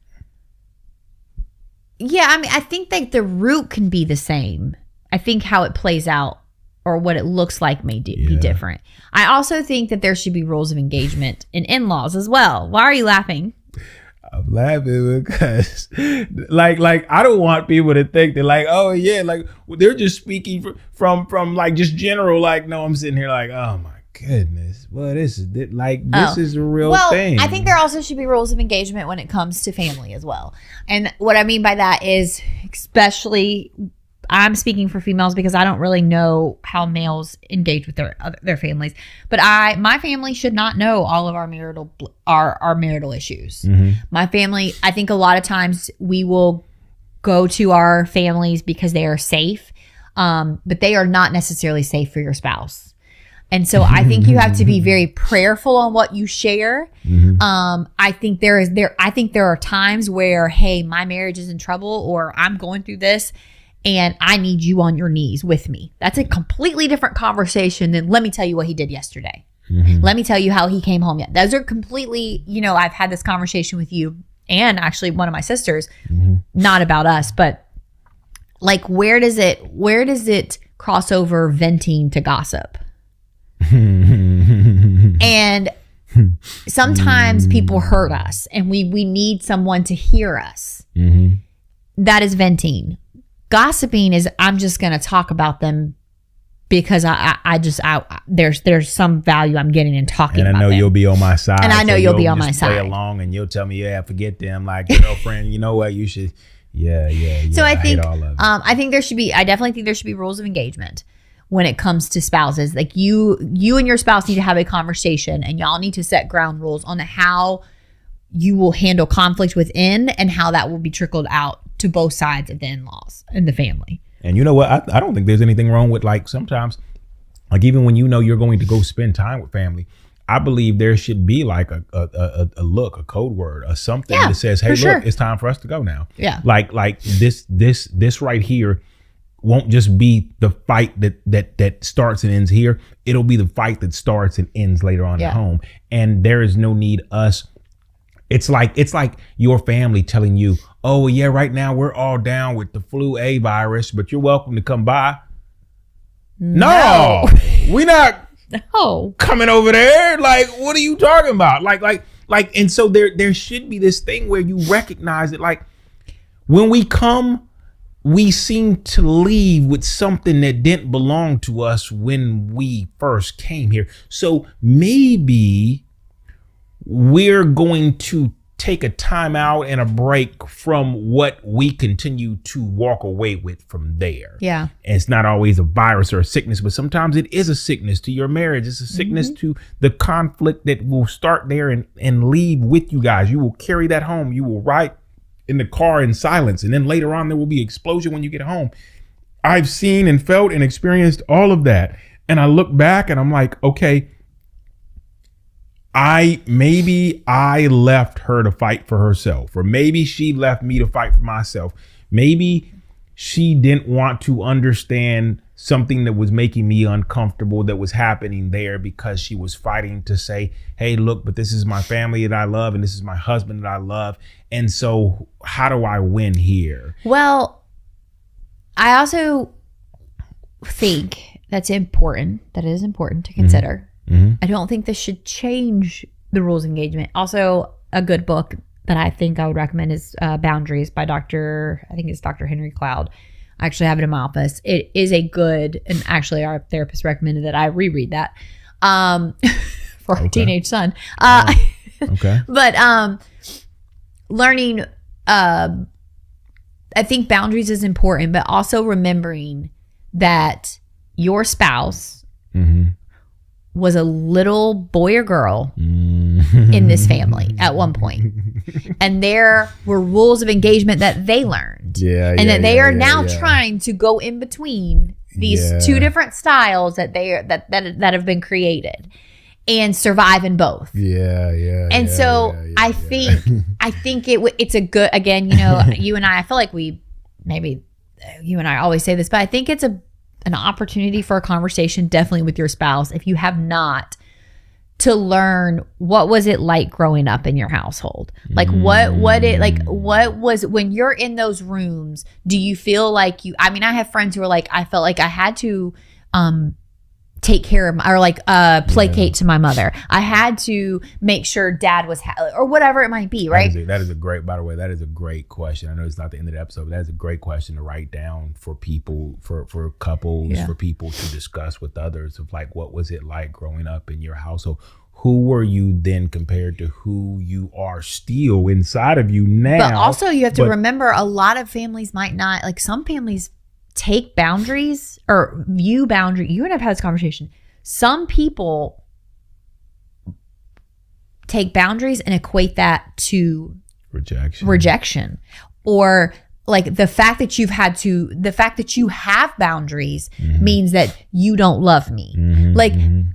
yeah, I mean, I think that the root can be the same. I think how it plays out or what it looks like may be different. I also think that there should be rules of engagement in in-laws as well. Why are you laughing? I'm laughing because, like, I don't want people to think that, like, oh yeah, like they're just speaking from like just general. Like, no, I'm sitting here like, oh my goodness, well, this is a real thing. I think there also should be rules of engagement when it comes to family as well. And what I mean by that is, especially, I'm speaking for females because I don't really know how males engage with their families. But my family should not know all of our marital issues. Mm-hmm. My family, I think a lot of times we will go to our families because they are safe, but they are not necessarily safe for your spouse. And so I think you have to be very prayerful on what you share. Mm-hmm. I think there are times where, hey, my marriage is in trouble, or I'm going through this, and I need you on your knees with me. That's a completely different conversation than, let me tell you what he did yesterday. Mm-hmm. Let me tell you how he came home yet. Those are completely, I've had this conversation with you and actually one of my sisters, mm-hmm. not about us, but like, where does it cross over venting to gossip? And sometimes people hurt us and we need someone to hear us. Mm-hmm. That is venting. Gossiping is, I'm just going to talk about them because there's some value I'm getting in talking about them. And I know you'll be on my side. And I know you'll be on my side. Play along and you'll tell me, yeah, forget them. Like, girlfriend, you know what? You should. Yeah. So I think, I definitely think there should be rules of engagement when it comes to spouses. Like you and your spouse need to have a conversation, and y'all need to set ground rules on how you will handle conflict within and how that will be trickled out to both sides of the in-laws and the family. And you know what? I don't think there's anything wrong with, like, sometimes, like, even when you're going to go spend time with family, I believe there should be like a look, a code word, or something that says, hey, look, it's time for us to go now. Yeah. Like this right here won't just be the fight that starts and ends here. It'll be the fight that starts and ends later on at home. And there is no need us. It's like your family telling you, oh yeah, right now we're all down with the flu A virus, but you're welcome to come by. No, we not coming over there. Like, what are you talking about? Like, and so there should be this thing where you recognize that, like, when we come, we seem to leave with something that didn't belong to us when we first came here. So maybe we're going to take a time out and a break from what we continue to walk away with from there. Yeah. And it's not always a virus or a sickness, but sometimes it is a sickness to your marriage. It's a sickness to the conflict that will start there and leave with you guys. You will carry that home. You will ride in the car in silence. And then later on, there will be explosion when you get home. I've seen and felt and experienced all of that. And I look back and I'm like, okay, maybe I left her to fight for herself, or maybe she left me to fight for myself. Maybe she didn't want to understand something that was making me uncomfortable that was happening there, because she was fighting to say, hey, look, but this is my family that I love, and this is my husband that I love. And so how do I win here? Well, I also think that is important to consider. Mm-hmm. I don't think this should change the rules of engagement. Also, a good book that I think I would recommend is Boundaries by Dr. Henry Cloud. I actually have it in my office. It is a good, and actually our therapist recommended that I reread that for our teenage son. Okay. But learning, I think boundaries is important, but also remembering that your spouse was a little boy or girl in this family at one point. And there were rules of engagement that they learned. And that they are now trying to go in between these two different styles that that have been created and survive in both. And so I think it's a good, again, you and I feel like maybe you and I always say this, but I think it's a an opportunity for a conversation, definitely with your spouse, if you have not, to learn what was it like growing up in your household. Like what was, when you're in those rooms, do you feel like I have friends who are like, I felt like I had to take care of placate to my mother. I had to make sure dad was or whatever it might be, right? That is a great, by the way, that is a great question. I know it's not the end of the episode, but that is a great question to write down for people, for couples, for people to discuss with others of like, what was it like growing up in your household? Who were you then compared to who you are still inside of you now? But also you have to remember, a lot of families might not, like some families take boundaries or view boundary. You and I've had this conversation. Some people take boundaries and equate that to rejection, or like the fact that you have boundaries means that you don't love me.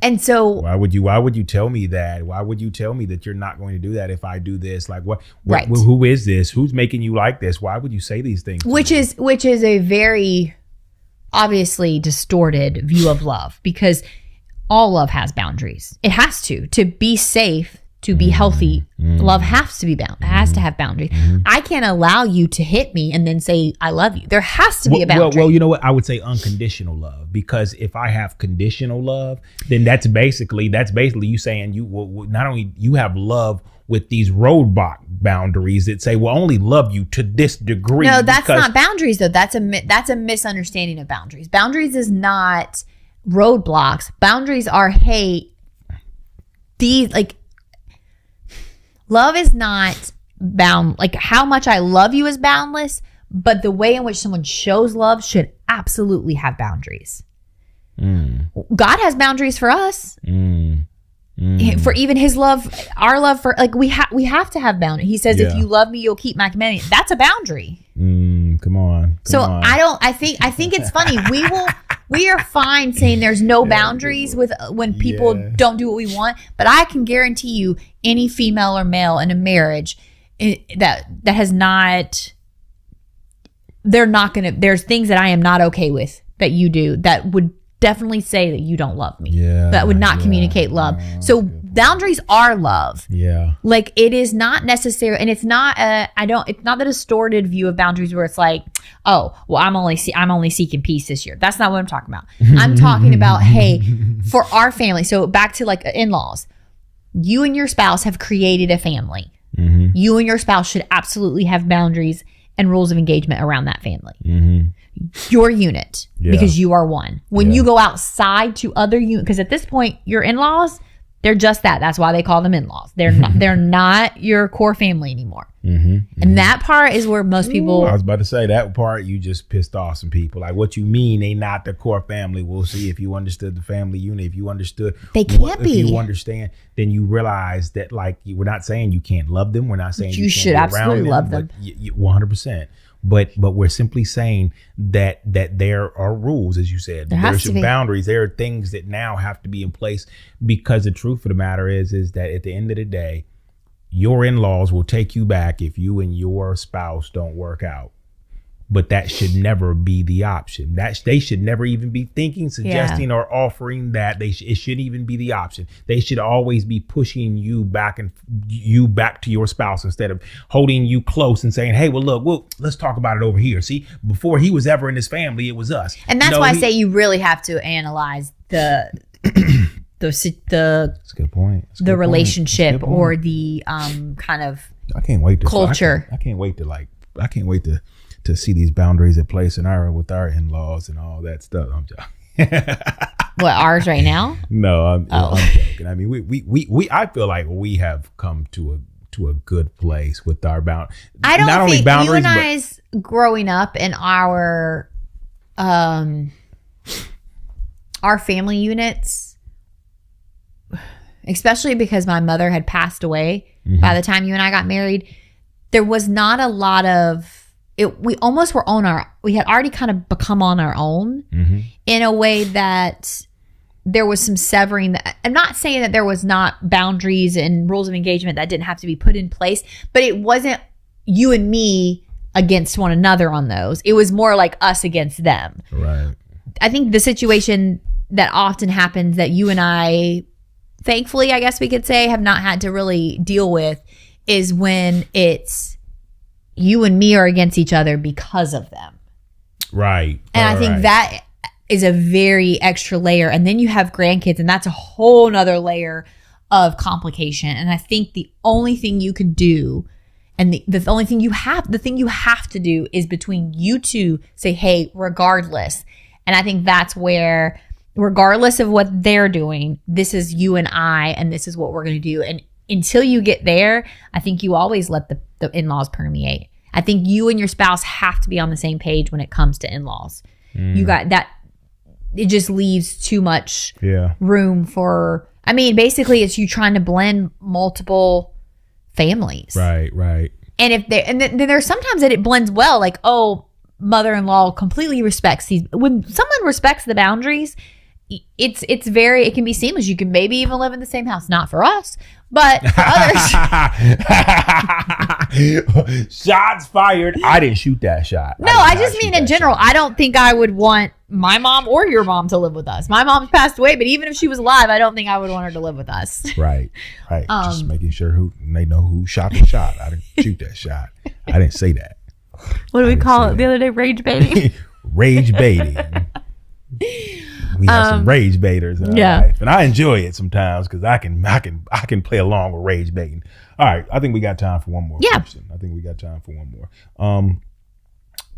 And so why would you tell me that? Why would you tell me that you're not going to do that if I do this? Like what who is this? Who's making you like this? Why would you say these things? Which is a very obviously distorted view of love, because all love has boundaries. It has to be safe, to be healthy. Love has to be has to have boundaries. I can't allow you to hit me and then say I love you. There has to be a boundary. Well, you know what? I would say unconditional love, because if I have conditional love, then that's basically you saying not only you have love with these roadblock boundaries that say, well, I only love you to this degree. No, that's not boundaries though. That's a misunderstanding of boundaries. Boundaries is not roadblocks. Boundaries are, hey, these like. Love is not bound, like how much I love you is boundless, but the way in which someone shows love should absolutely have boundaries. God has boundaries for us. For even his love, our love for, like we have to have boundaries. He says, if you love me, you'll keep my commandments. That's a boundary. Come on. I think it's funny. We are fine saying there's no boundaries with when people don't do what we want, but I can guarantee you any female or male in a marriage that has not, they're not going to, there's things that I am not okay with that you do that would definitely say that you don't love me. That would not communicate love. So boundaries are love. Like it is not necessary, and it's not it's not the distorted view of boundaries where it's like, oh, well, I'm only seeking peace this year. That's not what I'm talking about. I'm talking about, hey, for our family. So back to like in-laws, you and your spouse have created a family. You and your spouse should absolutely have boundaries and rules of engagement around that family. Your unit, because you are one. When you go outside to other units, because at this point, your in-laws, they're just that. That's why they call them in-laws. They're not your core family anymore. And that part is where most people. I was about to say that part. You just pissed off some people. Like, what you mean they not the core family? We'll see if you understood the family unit. If you understood, they can't be. If you understand, then you realize that like we're not saying you can't love them. We're not saying you should absolutely love them. 100%. But we're simply saying that there are rules, as you said. There's some boundaries. There are things that now have to be in place, because the truth of the matter is that at the end of the day, your in-laws will take you back if you and your spouse don't work out. But that should never be the option. They should never even be thinking, suggesting, or offering that. It shouldn't even be the option. They should always be pushing you back to your spouse instead of holding you close and saying, "Hey, well, look, let's talk about it over here." See, before he was ever in this family, it was us. And that's why I say you really have to analyze the that's a good point. The relationship or the kind of I can't wait to culture. I can't wait to see these boundaries at place with our in-laws and all that stuff. I'm joking. What, ours right now? No, I'm joking. I mean, we I feel like we have come to a good place with our boundaries. I don't think you and I's growing up in our family units, especially because my mother had passed away by the time you and I got married, there was not a lot of we almost were we had already kind of become on our own in a way that there was some severing. I'm not saying that there was not boundaries and rules of engagement that didn't have to be put in place, but it wasn't you and me against one another on those. It was more like us against them. Right. think the situation that often happens that you and I, thankfully, I guess we could say, have not had to really deal with is when it's you and me are against each other because of them. Right. And I think that is a very extra layer. And then you have grandkids, and that's a whole nother layer of complication. And I think the only thing you could do, and the only thing you have to do is between you two say, hey, regardless. And I think that's where, regardless of what they're doing, this is you and I, and this is what we're going to do. And until you get there, I think you always let the in-laws permeate. I think you and your spouse have to be on the same page when it comes to in-laws. You got that. It just leaves too much room for, I mean, basically it's you trying to blend multiple families. Right. And then there's sometimes that it blends well, like, oh, mother-in-law completely respects these. When someone respects the boundaries, it can be seamless. You can maybe even live in the same house. Not for us, but for others. Shots fired. I didn't shoot that shot. No, I just mean in general. I don't think I would want my mom or your mom to live with us. My mom's passed away, but even if she was alive, I don't think I would want her to live with us. Right. Just making sure they know who shot the shot. I didn't shoot that shot. I didn't say that. What do we call it the other day? Rage baiting? Rage baiting. We have some rage baiters in our life, and I enjoy it sometimes because I can play along with rage baiting. All right, I think we got time for one more question. I think we got time for one more.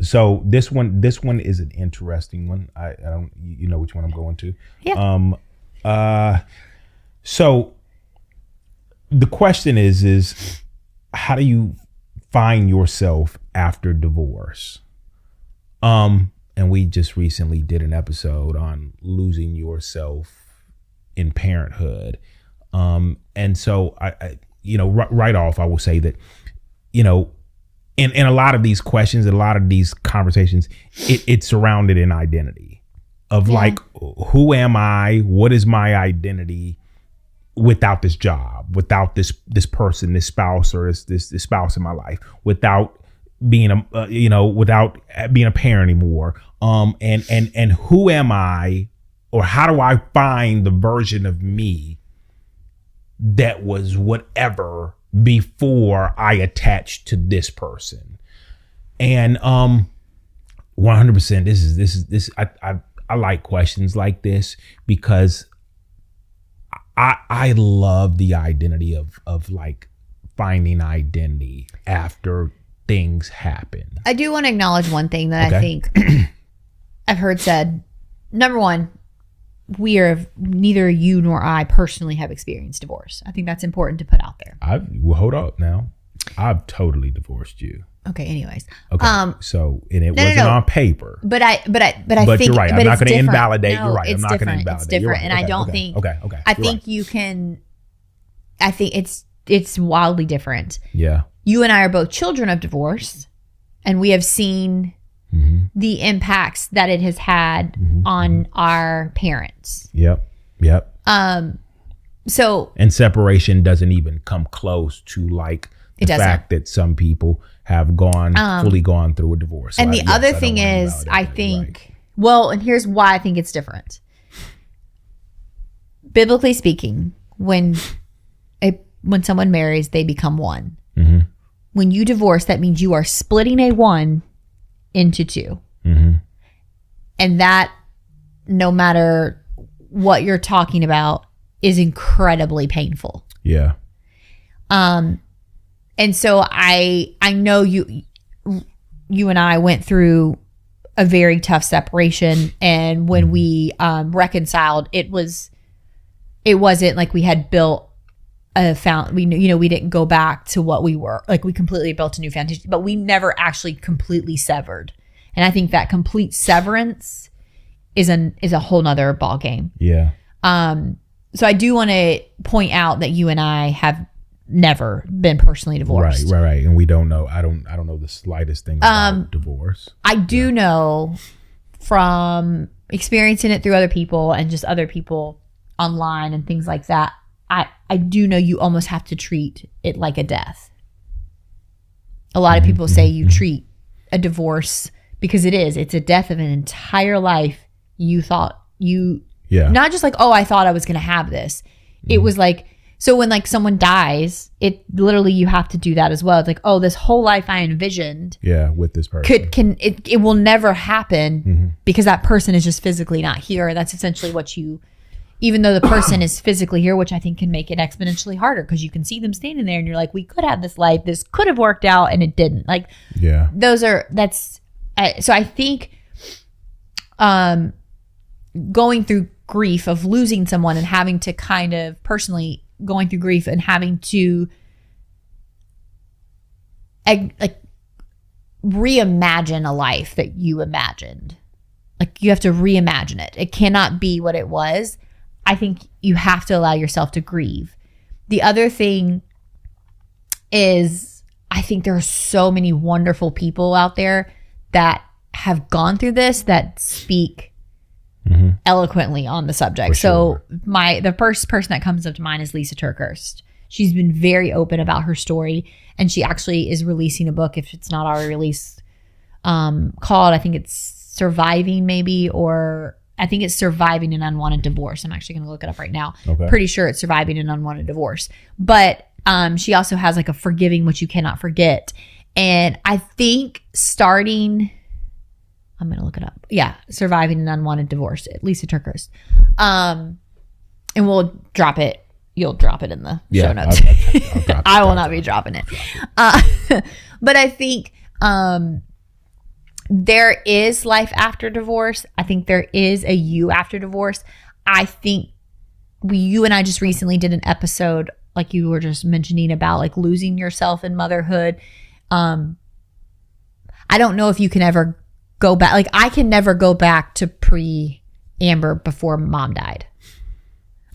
So this one is an interesting one. I don't, you know which one I'm going to. Yeah. So the question is how do you find yourself after divorce? And we just recently did an episode on losing yourself in parenthood. And so I right off, I will say that, in a lot of these questions, a lot of these conversations, it's surrounded in identity of like, who am I? What is my identity without this job, without this person, this spouse, or this spouse in my life, without being without being a parent anymore. And who am I, or how do I find the version of me that was whatever before I attached to this person? And 100%, this I like questions like this because I love the identity of like finding identity after things happen. I do want to acknowledge one thing that I think I've heard said. Number one, neither you nor I personally have experienced divorce. I think that's important to put out there. Hold up now. I've totally divorced you. Okay. Anyways. Okay. So, and it wasn't on paper. But I think you're right. I'm not going to invalidate. You're right. I'm not going to invalidate. It's different, right. and I don't think. Okay. I think you can. I think it's wildly different. Yeah. You and I are both children of divorce, and we have seen the impacts that it has had on our parents. Yep. So, and separation doesn't even come close to like the fact that some people have fully gone through a divorce. And the other thing is, I think, and here's why I think it's different. Biblically speaking, when someone marries, they become one. When you divorce, that means you are splitting a one into two. And that, no matter what you're talking about, is incredibly painful. Yeah. And so I know you and I went through a very tough separation, and when we reconciled, it wasn't like we had built we didn't go back to what we were. Like, we completely built a new foundation, but we never actually completely severed. And I think that complete severance is a whole nother ball game. Yeah. So I do want to point out that you and I have never been personally divorced. Right. And we don't know. I don't know the slightest thing about divorce. I do know from experiencing it through other people and just other people online and things like that. I do know you almost have to treat it like a death. A lot of people say you treat a divorce, because it's a death of an entire life you thought not just like, oh, I thought I was going to have this. It was like, so when like someone dies, it literally, you have to do that as well. It's like, oh, this whole life I envisioned. Yeah. With this person. It will never happen because that person is just physically not here. That's essentially what even though the person is physically here, which I think can make it exponentially harder because you can see them standing there and you're like, we could have this life. This could have worked out and it didn't. Like, so I think going through grief of losing someone and having to kind of personally going through grief and having to like reimagine a life that you imagined. Like you have to reimagine it. It cannot be what it was. I think you have to allow yourself to grieve. The other thing is, I think there are so many wonderful people out there that have gone through this that speak eloquently on the subject. Sure. So the first person that comes up to mind is Lisa TerKeurst. She's been very open about her story, and she actually is releasing a book, if it's not already released, called, I think it's Surviving maybe, or I think it's Surviving an Unwanted Divorce. I'm actually going to look it up right now. Okay. Pretty sure it's Surviving an Unwanted Divorce. But she also has like a Forgiving What You Cannot Forget. And I think I'm going to look it up. Yeah. Surviving an Unwanted Divorce. Lisa TerKeurst. And we'll drop it. You'll drop it in the show notes. I will not be dropping it. But I think there is life after divorce. I think there is a you after divorce. I think you and I just recently did an episode, like you were just mentioning, about like losing yourself in motherhood. I don't know if you can ever go back. Like I can never go back to pre-Amber before mom died.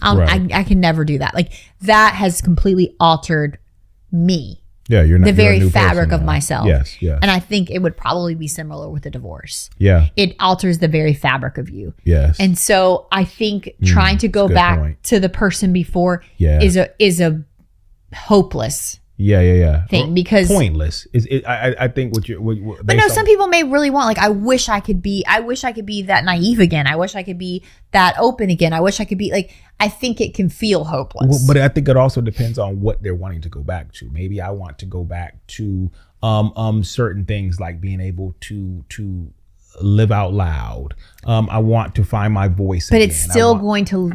Right. I can never do that. Like that has completely altered me. Yeah, you're not the very fabric of myself. Yes, yes. And I think it would probably be similar with a divorce. Yeah. It alters the very fabric of you. Yes. And so I think trying to go back to the person before is a hopeless thing, because pointless. I think but no, some people may really want, like, I wish I could be that naive again. I wish I could be that open again. I wish I could be like, I think it can feel hopeless. Well, but I think it also depends on what they're wanting to go back to. Maybe I want to go back to certain things like being able to live out loud. I want to find my voice but again. It's still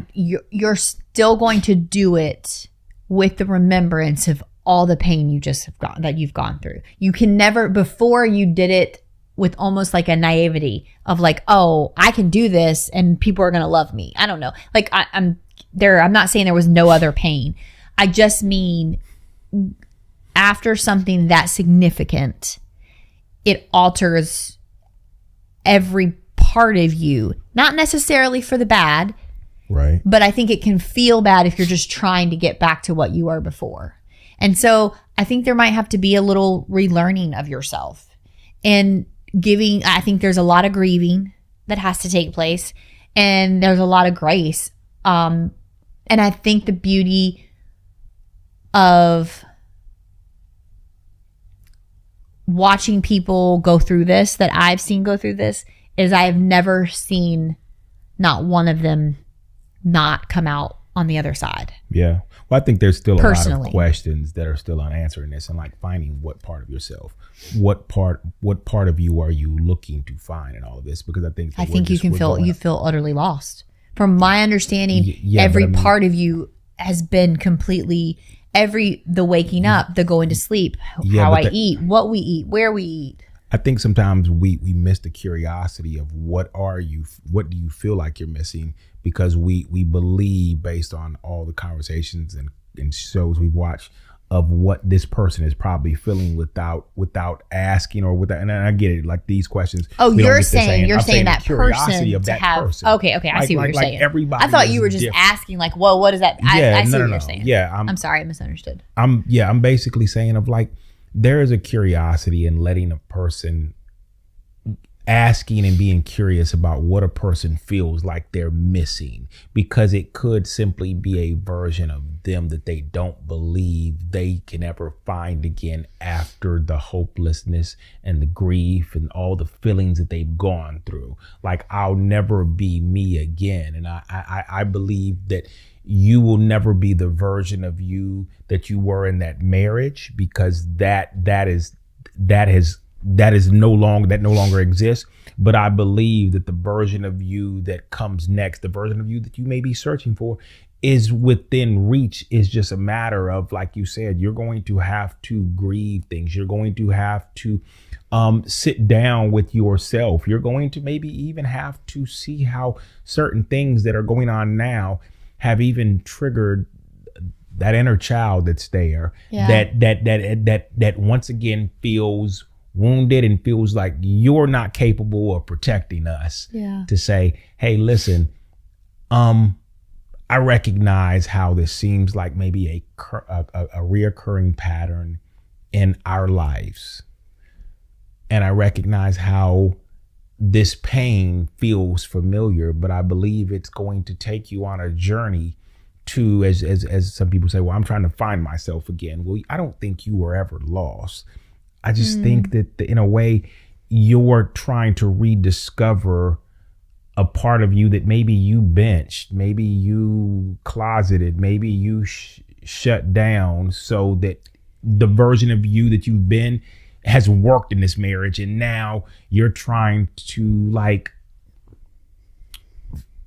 you're still going to do it with the remembrance of all the pain you've gone through. You can never, before you did it with almost like a naivety of like, oh, I can do this and people are going to love me. I don't know. Like I'm not saying there was no other pain. I just mean after something that significant, it alters every part of you, not necessarily for the bad, right? But I think it can feel bad if you're just trying to get back to what you were before. And so I think there might have to be a little relearning of yourself and I think there's a lot of grieving that has to take place, and there's a lot of grace. And I think the beauty of watching people go through this, that I've seen go through this, is I have never seen not one of them not come out on the other side. Yeah. Well, I think there's still a lot of questions that are still unanswered in this, and like finding what part of yourself, what part of you are you looking to find in all of this? Because I think you feel utterly lost. From my understanding, every part of you has been completely, the waking up, the going to sleep, how I eat, what we eat, where we eat. I think sometimes we miss the curiosity of what do you feel like you're missing, because we believe, based on all the conversations and shows we've watched, of what this person is probably feeling without asking, or without, and I get it, like these questions. Oh, you're saying that curiosity of that person. Okay, I see what you're saying. Everybody, I thought you were just asking, like, well, what is that? I see what you're saying. Yeah, I'm sorry, I misunderstood. I'm basically saying of like, there is a curiosity in letting a person asking and being curious about what a person feels like they're missing, because it could simply be a version of them that they don't believe they can ever find again after the hopelessness and the grief and all the feelings that they've gone through. Like, I'll never be me again. And I believe that you will never be the version of you that you were in that marriage, because that no longer exists. But I believe that the version of you that comes next, the version of you that you may be searching for, is within reach. Is just a matter of, like you said, you're going to have to grieve things. You're going to have to sit down with yourself. You're going to maybe even have to see how certain things that are going on now have even triggered that inner child that's there, that once again feels wounded and feels like you're not capable of protecting us. To say, hey, listen, I recognize how this seems like maybe a reoccurring pattern in our lives. And I recognize how this pain feels familiar, but I believe it's going to take you on a journey to, as some people say, well, I'm trying to find myself again. Well, I don't think you were ever lost. I just think that in a way you're trying to rediscover a part of you that maybe you benched, maybe you closeted, maybe you shut down, so that the version of you that you've been has worked in this marriage. And now you're trying to like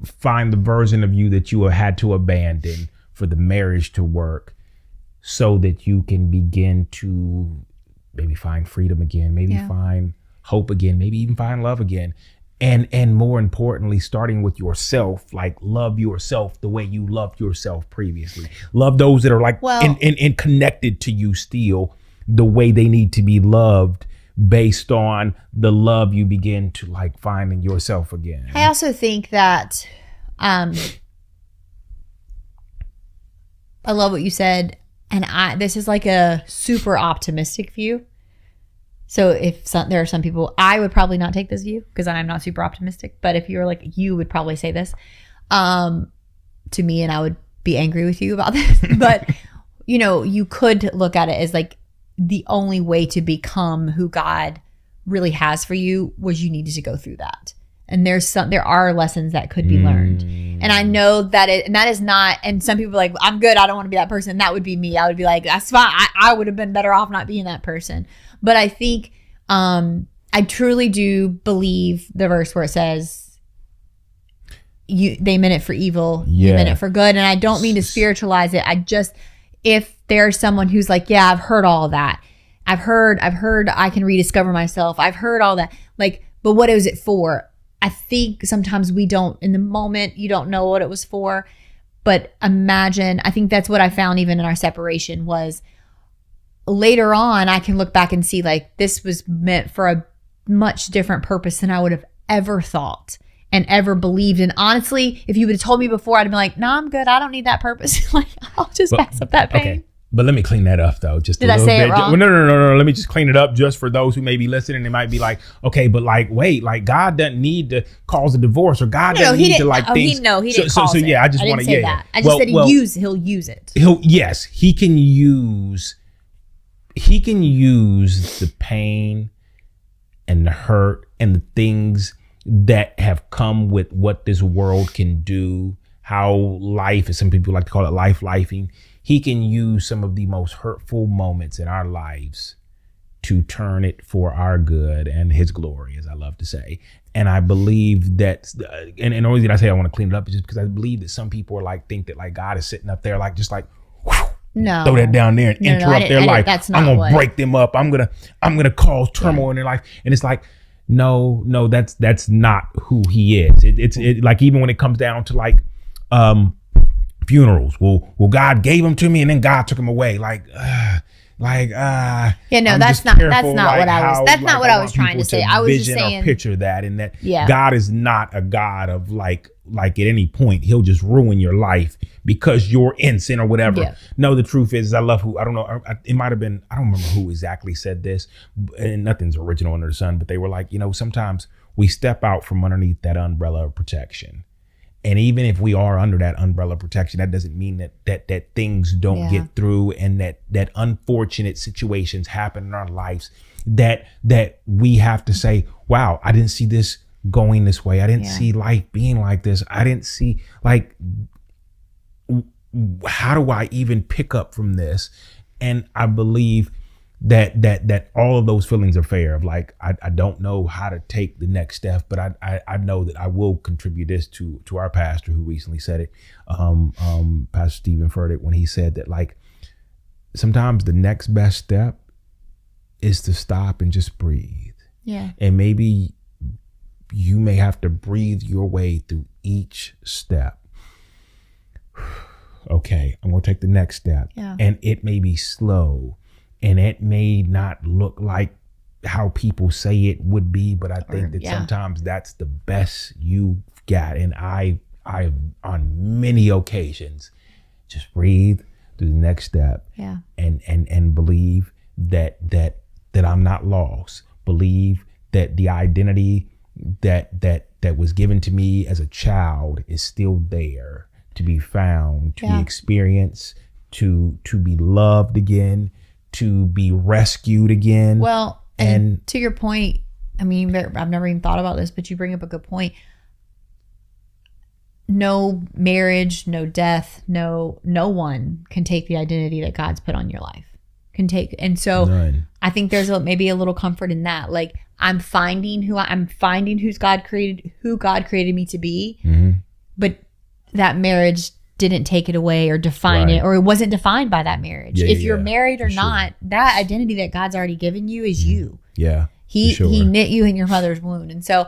find the version of you that you had to abandon for the marriage to work, so that you can begin to maybe find freedom again, maybe find hope again, maybe even find love again. And more importantly, starting with yourself, like love yourself the way you loved yourself previously. Love those that are like and connected to you still the way they need to be loved, based on the love you begin to like find in yourself again. I also think that I love what you said. And this is like a super optimistic view. So if there are some people, I would probably not take this view because I'm not super optimistic. But if you're like, you would probably say this to me, and I would be angry with you about this. But, you know, you could look at it as like the only way to become who God really has for you was you needed to go through that. And there are lessons that could be learned. And I know that that is not, and some people are like, I'm good, I don't want to be that person. That would be me. I would be like, that's fine. I would have been better off not being that person. But I think, I truly do believe the verse where it says, they meant it for evil, you meant it for good. And I don't mean to spiritualize it. If there's someone who's like, yeah, I've heard all that. I've heard I can rediscover myself. I've heard all that. Like, but what is it for? I think sometimes we don't, in the moment, you don't know what it was for. But imagine, I think that's what I found even in our separation was later on, I can look back and see like this was meant for a much different purpose than I would have ever thought and ever believed. And honestly, if you would have told me before, I'd have been like, no, I'm good. I don't need that purpose. Like, I'll just pass up that pain. Okay. But let me clean that up though. Just Did I say it wrong? No. Let me just clean it up just for those who may be listening. They might be like, okay, but like, wait, like God doesn't need to cause a divorce, or God doesn't need to like things. He didn't cause it. Yeah, I just want to, that. I just said he'll use it. He can use the pain and the hurt and the things that have come with what this world can do, how life, as some people like to call it, lifing. He can use some of the most hurtful moments in our lives to turn it for our good and his glory, as I love to say. And I believe that, and the only reason I say I want to clean it up is just because I believe that some people are like, think that like God is sitting up there like, just like, no, throw that down there and interrupt their life. I'm going to break them up. I'm going to cause turmoil in their life. And it's like, no, that's not who he is. It's like, even when it comes down to like, funerals, well, God gave them to me and then God took them away. Like, like yeah, no, that's not what I was trying to say. I was just saying, or picture that, and that God is not a God of like at any point he'll just ruin your life because you're in sin or whatever. Yeah. No, the truth is, I don't know, it might have been, I don't remember who exactly said this, and nothing's original under the sun, but they were like, sometimes we step out from underneath that umbrella of protection. And even if we are under that umbrella of protection, that doesn't mean that things don't get through, and that unfortunate situations happen in our lives that we have to say, wow, I didn't see this going this way. I didn't see life being like this. I didn't see, like, how do I even pick up from this? And I believe that all of those feelings are fair, of like, I don't know how to take the next step, but I know that I will contribute this to our pastor who recently said it, Pastor Stephen Furtick, when he said that, like, sometimes the next best step is to stop and just breathe. Yeah. And maybe you may have to breathe your way through each step. Okay, I'm going to take the next step. Yeah. And it may be slow, and it may not look like how people say it would be, but I think that sometimes that's the best you've got. And I on many occasions just breathe through the next step. Yeah. And believe that I'm not lost. Believe that the identity that was given to me as a child is still there to be found, to be experienced, to be loved again, to be rescued again. Well, and to your point, I mean, I've never even thought about this, but you bring up a good point. No marriage, no death, no one can take the identity that God's put on your life. And so none. I think there's maybe a little comfort in that. Like, I'm finding who God created me to be, but that marriage didn't take it away or define it, or it wasn't defined by that marriage. If you're married or not, that identity that God's already given you is you. Yeah. He knit you in your mother's womb. And so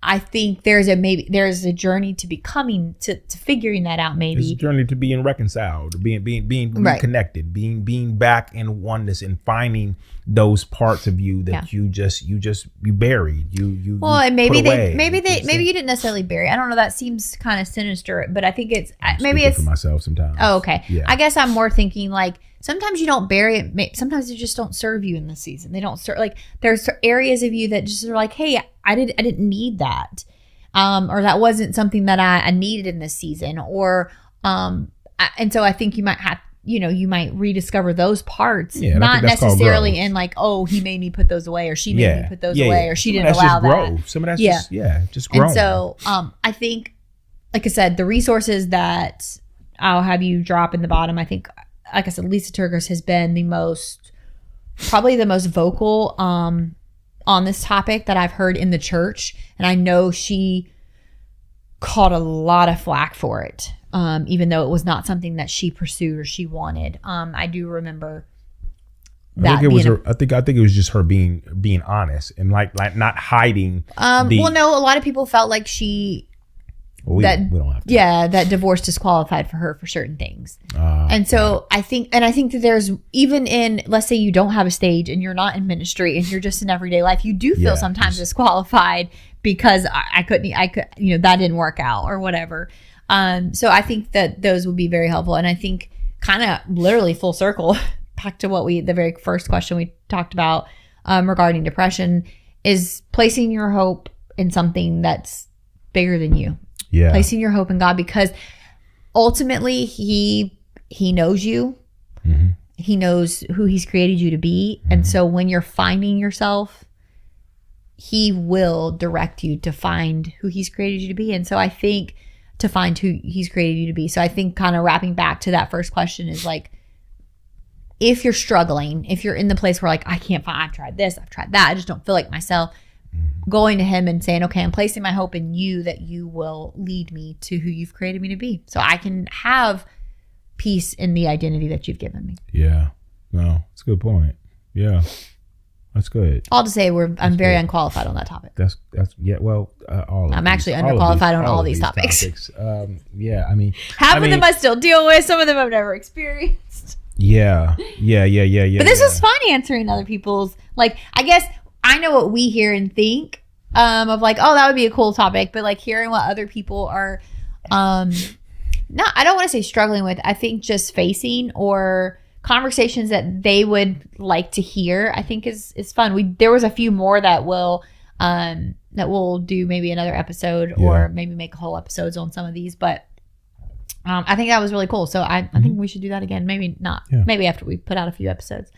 I think there's a journey to becoming, to figuring that out. Maybe it's a journey to being reconciled, being reconnected, being back in oneness, and finding those parts of you that you buried. And maybe you didn't necessarily bury. I don't know. That seems kind of sinister, but I think it's for myself sometimes. Oh, okay. Yeah. I guess I'm more thinking like, sometimes you don't bury it. Sometimes they just don't serve you in the season. They don't serve, like, there's areas of you that just are like, hey, I didn't need that. Or that wasn't something that I needed in this season. Or, and so I think you might have, you might rediscover those parts, not necessarily in like, oh, he made me put those away, or she made me put those away, or she didn't allow that. Some of that's just growing. And so, I think, like I said, the resources that I'll have you drop in the bottom, I think, like I said, Lisa Turgis has been probably the most vocal on this topic that I've heard in the church. And I know she caught a lot of flack for it, even though it was not something that she pursued or she wanted. I do remember that. I think it was just her being honest and like not hiding. Well, no, a lot of people felt like we don't have to. Yeah, that divorce disqualified for her for certain things. And so I think that there's, even in, let's say you don't have a stage and you're not in ministry and you're just in everyday life, you do feel sometimes disqualified because I could, that didn't work out or whatever. So I think that those would be very helpful. And I think kind of literally full circle back to the very first question we talked about regarding depression, is placing your hope in something that's bigger than you. Yeah. Placing your hope in God, because ultimately he knows you. Mm-hmm. He knows who he's created you to be. Mm-hmm. And so when you're finding yourself, he will direct you to find who he's created you to be. And so I think to find who he's created you to be. So I think kind of wrapping back to that first question is like, if you're struggling, if you're in the place where like, I've tried this, I've tried that, I just don't feel like myself, going to him and saying, okay, I'm placing my hope in you, that you will lead me to who you've created me to be, so I can have peace in the identity that you've given me. Yeah. No, that's a good point. Yeah. That's good. All to say I'm very unqualified on that topic. That's well, I'm actually underqualified on all these topics. Yeah, I mean, half of them I still deal with, some of them I've never experienced. Yeah. But this was fun answering other people's, like, I guess I know what we hear and think of, like, oh, that would be a cool topic. But like hearing what other people are, I don't want to say struggling with, I think just facing or conversations that they would like to hear, I think is fun. There was a few more that we'll do maybe another episode or maybe make whole episodes on some of these. But I think that was really cool. So I think we should do that again. Maybe not. Yeah. Maybe after we put out a few episodes.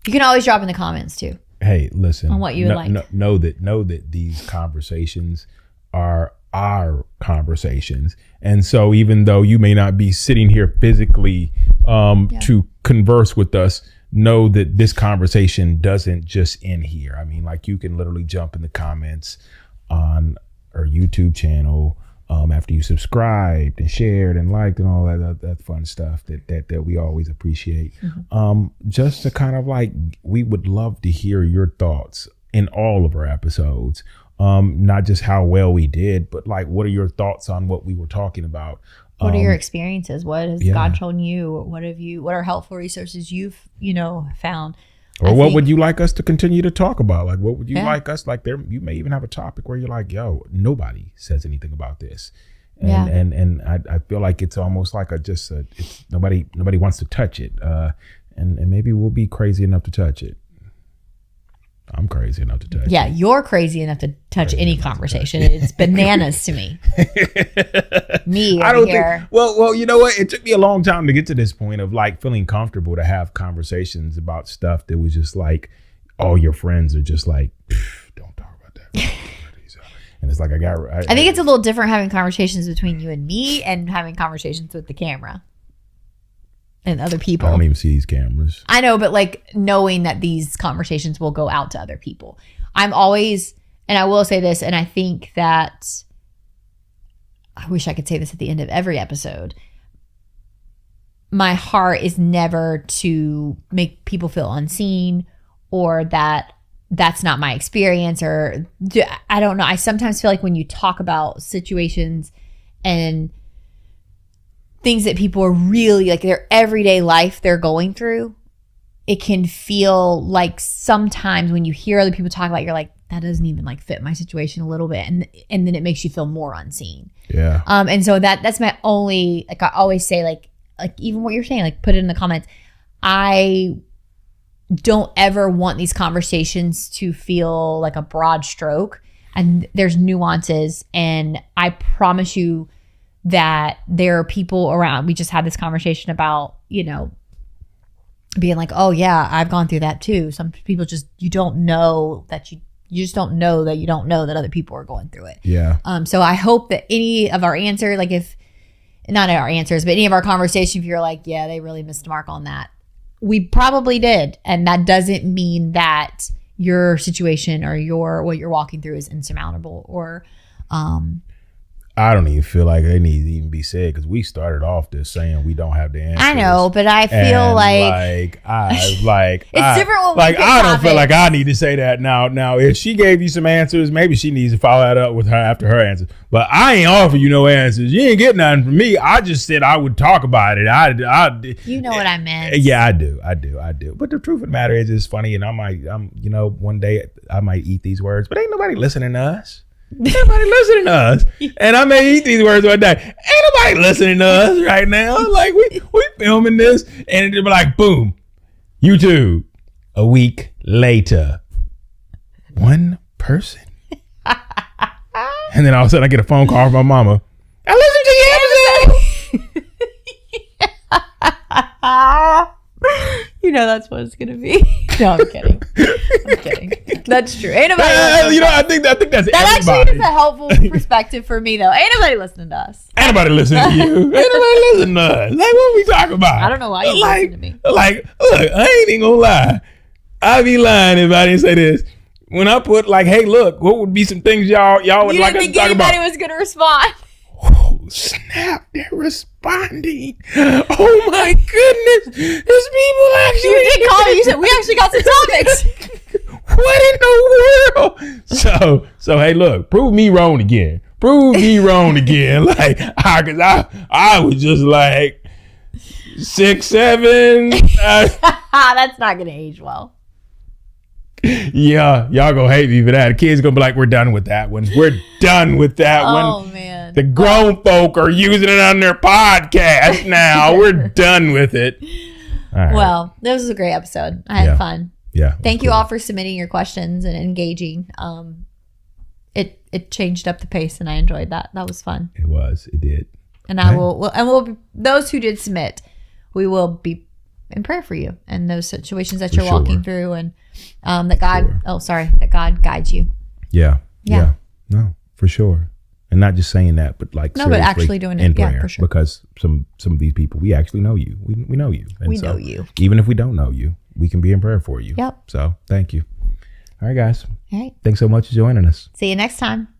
You can always drop in the comments too. Hey, listen. On what you would like. Know that these conversations are our conversations. And so even though you may not be sitting here physically to converse with us, know that this conversation doesn't just end here. I mean, like, you can literally jump in the comments on our YouTube channel after you subscribed and shared and liked and all that fun stuff that we always appreciate. Just to kind of like, we would love to hear your thoughts in all of our episodes. Not just how well we did, but like, what are your thoughts on what we were talking about? What are your experiences? What has God shown you? What are helpful resources you've, found? Or what would you like us to continue to talk about? Like, what would you like us, like, you may even have a topic where you're like, yo, nobody says anything about this. And I feel like it's almost like nobody wants to touch it. And maybe we'll be crazy enough to touch it. I'm crazy enough to touch it. Yeah, you're crazy enough to touch any conversation. It's bananas to me. I don't think. Well, you know what? It took me a long time to get to this point of like feeling comfortable to have conversations about stuff that was just like, all your friends are just like, don't talk about that. And it's like, I think it's a little different having conversations between you and me and having conversations with the camera and other people. I don't even see these cameras. I know, but like knowing that these conversations will go out to other people. I'm always, and I will say this, and I think that I wish I could say this at the end of every episode. My heart is never to make people feel unseen or that that's not my experience, or I don't know. I sometimes feel like when you talk about situations and things that people are really like their everyday life they're going through, it can feel like sometimes when you hear other people talk about it, you're like, that doesn't even like fit my situation a little bit, and then it makes you feel more unseen. Yeah. And so that's my only, like, I always say, like even what you're saying, like, put it in the comments. I don't ever want these conversations to feel like a broad stroke, and there's nuances, and I promise you that there are people around. We just had this conversation about, being like, oh yeah, I've gone through that too. Some people just, you don't know that you just don't know that you don't know that other people are going through it. Yeah. So I hope that any of our answer, like if not our answers, but any of our conversation, if you're like, yeah, they really missed the mark on that, we probably did. And that doesn't mean that your situation or what you're walking through is insurmountable or, I don't even feel like they need to even be said, because we started off this saying we don't have the answers. I know, but I feel like it's different. Like, I don't feel like I need to say that now. Now, if she gave you some answers, maybe she needs to follow that up with her after her answers. But I ain't offer you no answers. You ain't get nothing from me. I just said I would talk about it. You know what I meant. Yeah, I do. But the truth of the matter is, it's funny, and one day I might eat these words, but ain't nobody listening to us. Ain't nobody listening to us. And I may eat these words one day. Ain't nobody listening to us right now. Like, we filming this, and it'll be like, boom, YouTube. A week later, one person. And then all of a sudden I get a phone call from my mama. I listened to your episode. That's what it's gonna be. No, I'm kidding. That's true. Ain't nobody. I think that's that everybody. Actually is a helpful perspective for me, though. Ain't nobody listening to us. Ain't nobody listening to you. Ain't nobody listening to us. Like, what are we talking about? I don't know why you listen to me. Like, look, I ain't even gonna lie. I'd be lying if I didn't say this. When I put like, hey, look, what would be some things y'all would like us to talk about? You didn't think anybody was gonna respond. Oh, snap, they're responding. Oh my goodness. There's people actually. You did call me. You said we actually got some topics. What in the world? So hey, look, prove me wrong again. Like, cause I was just like, 6, 7. That's not gonna age well. Yeah, y'all gonna hate me for that. The kids gonna be like, we're done with that one. We're done with that one. Oh man. The grown folk are using it on their podcast now. We're done with it. All right. Well, this was a great episode. I had fun. Yeah. Thank you all for submitting your questions and engaging. It changed up the pace, and I enjoyed that. That was fun. It did. And I will those who did submit, we will be in prayer for you and those situations that you're walking through, and that God that God guides you. Yeah. No, for sure. And not just saying that, but like but actually doing it in prayer, for sure. Because some of these people, we actually know you. We know you. And we know you. Even if we don't know you, we can be in prayer for you. Yep. So thank you. All right, guys. All right. Thanks so much for joining us. See you next time.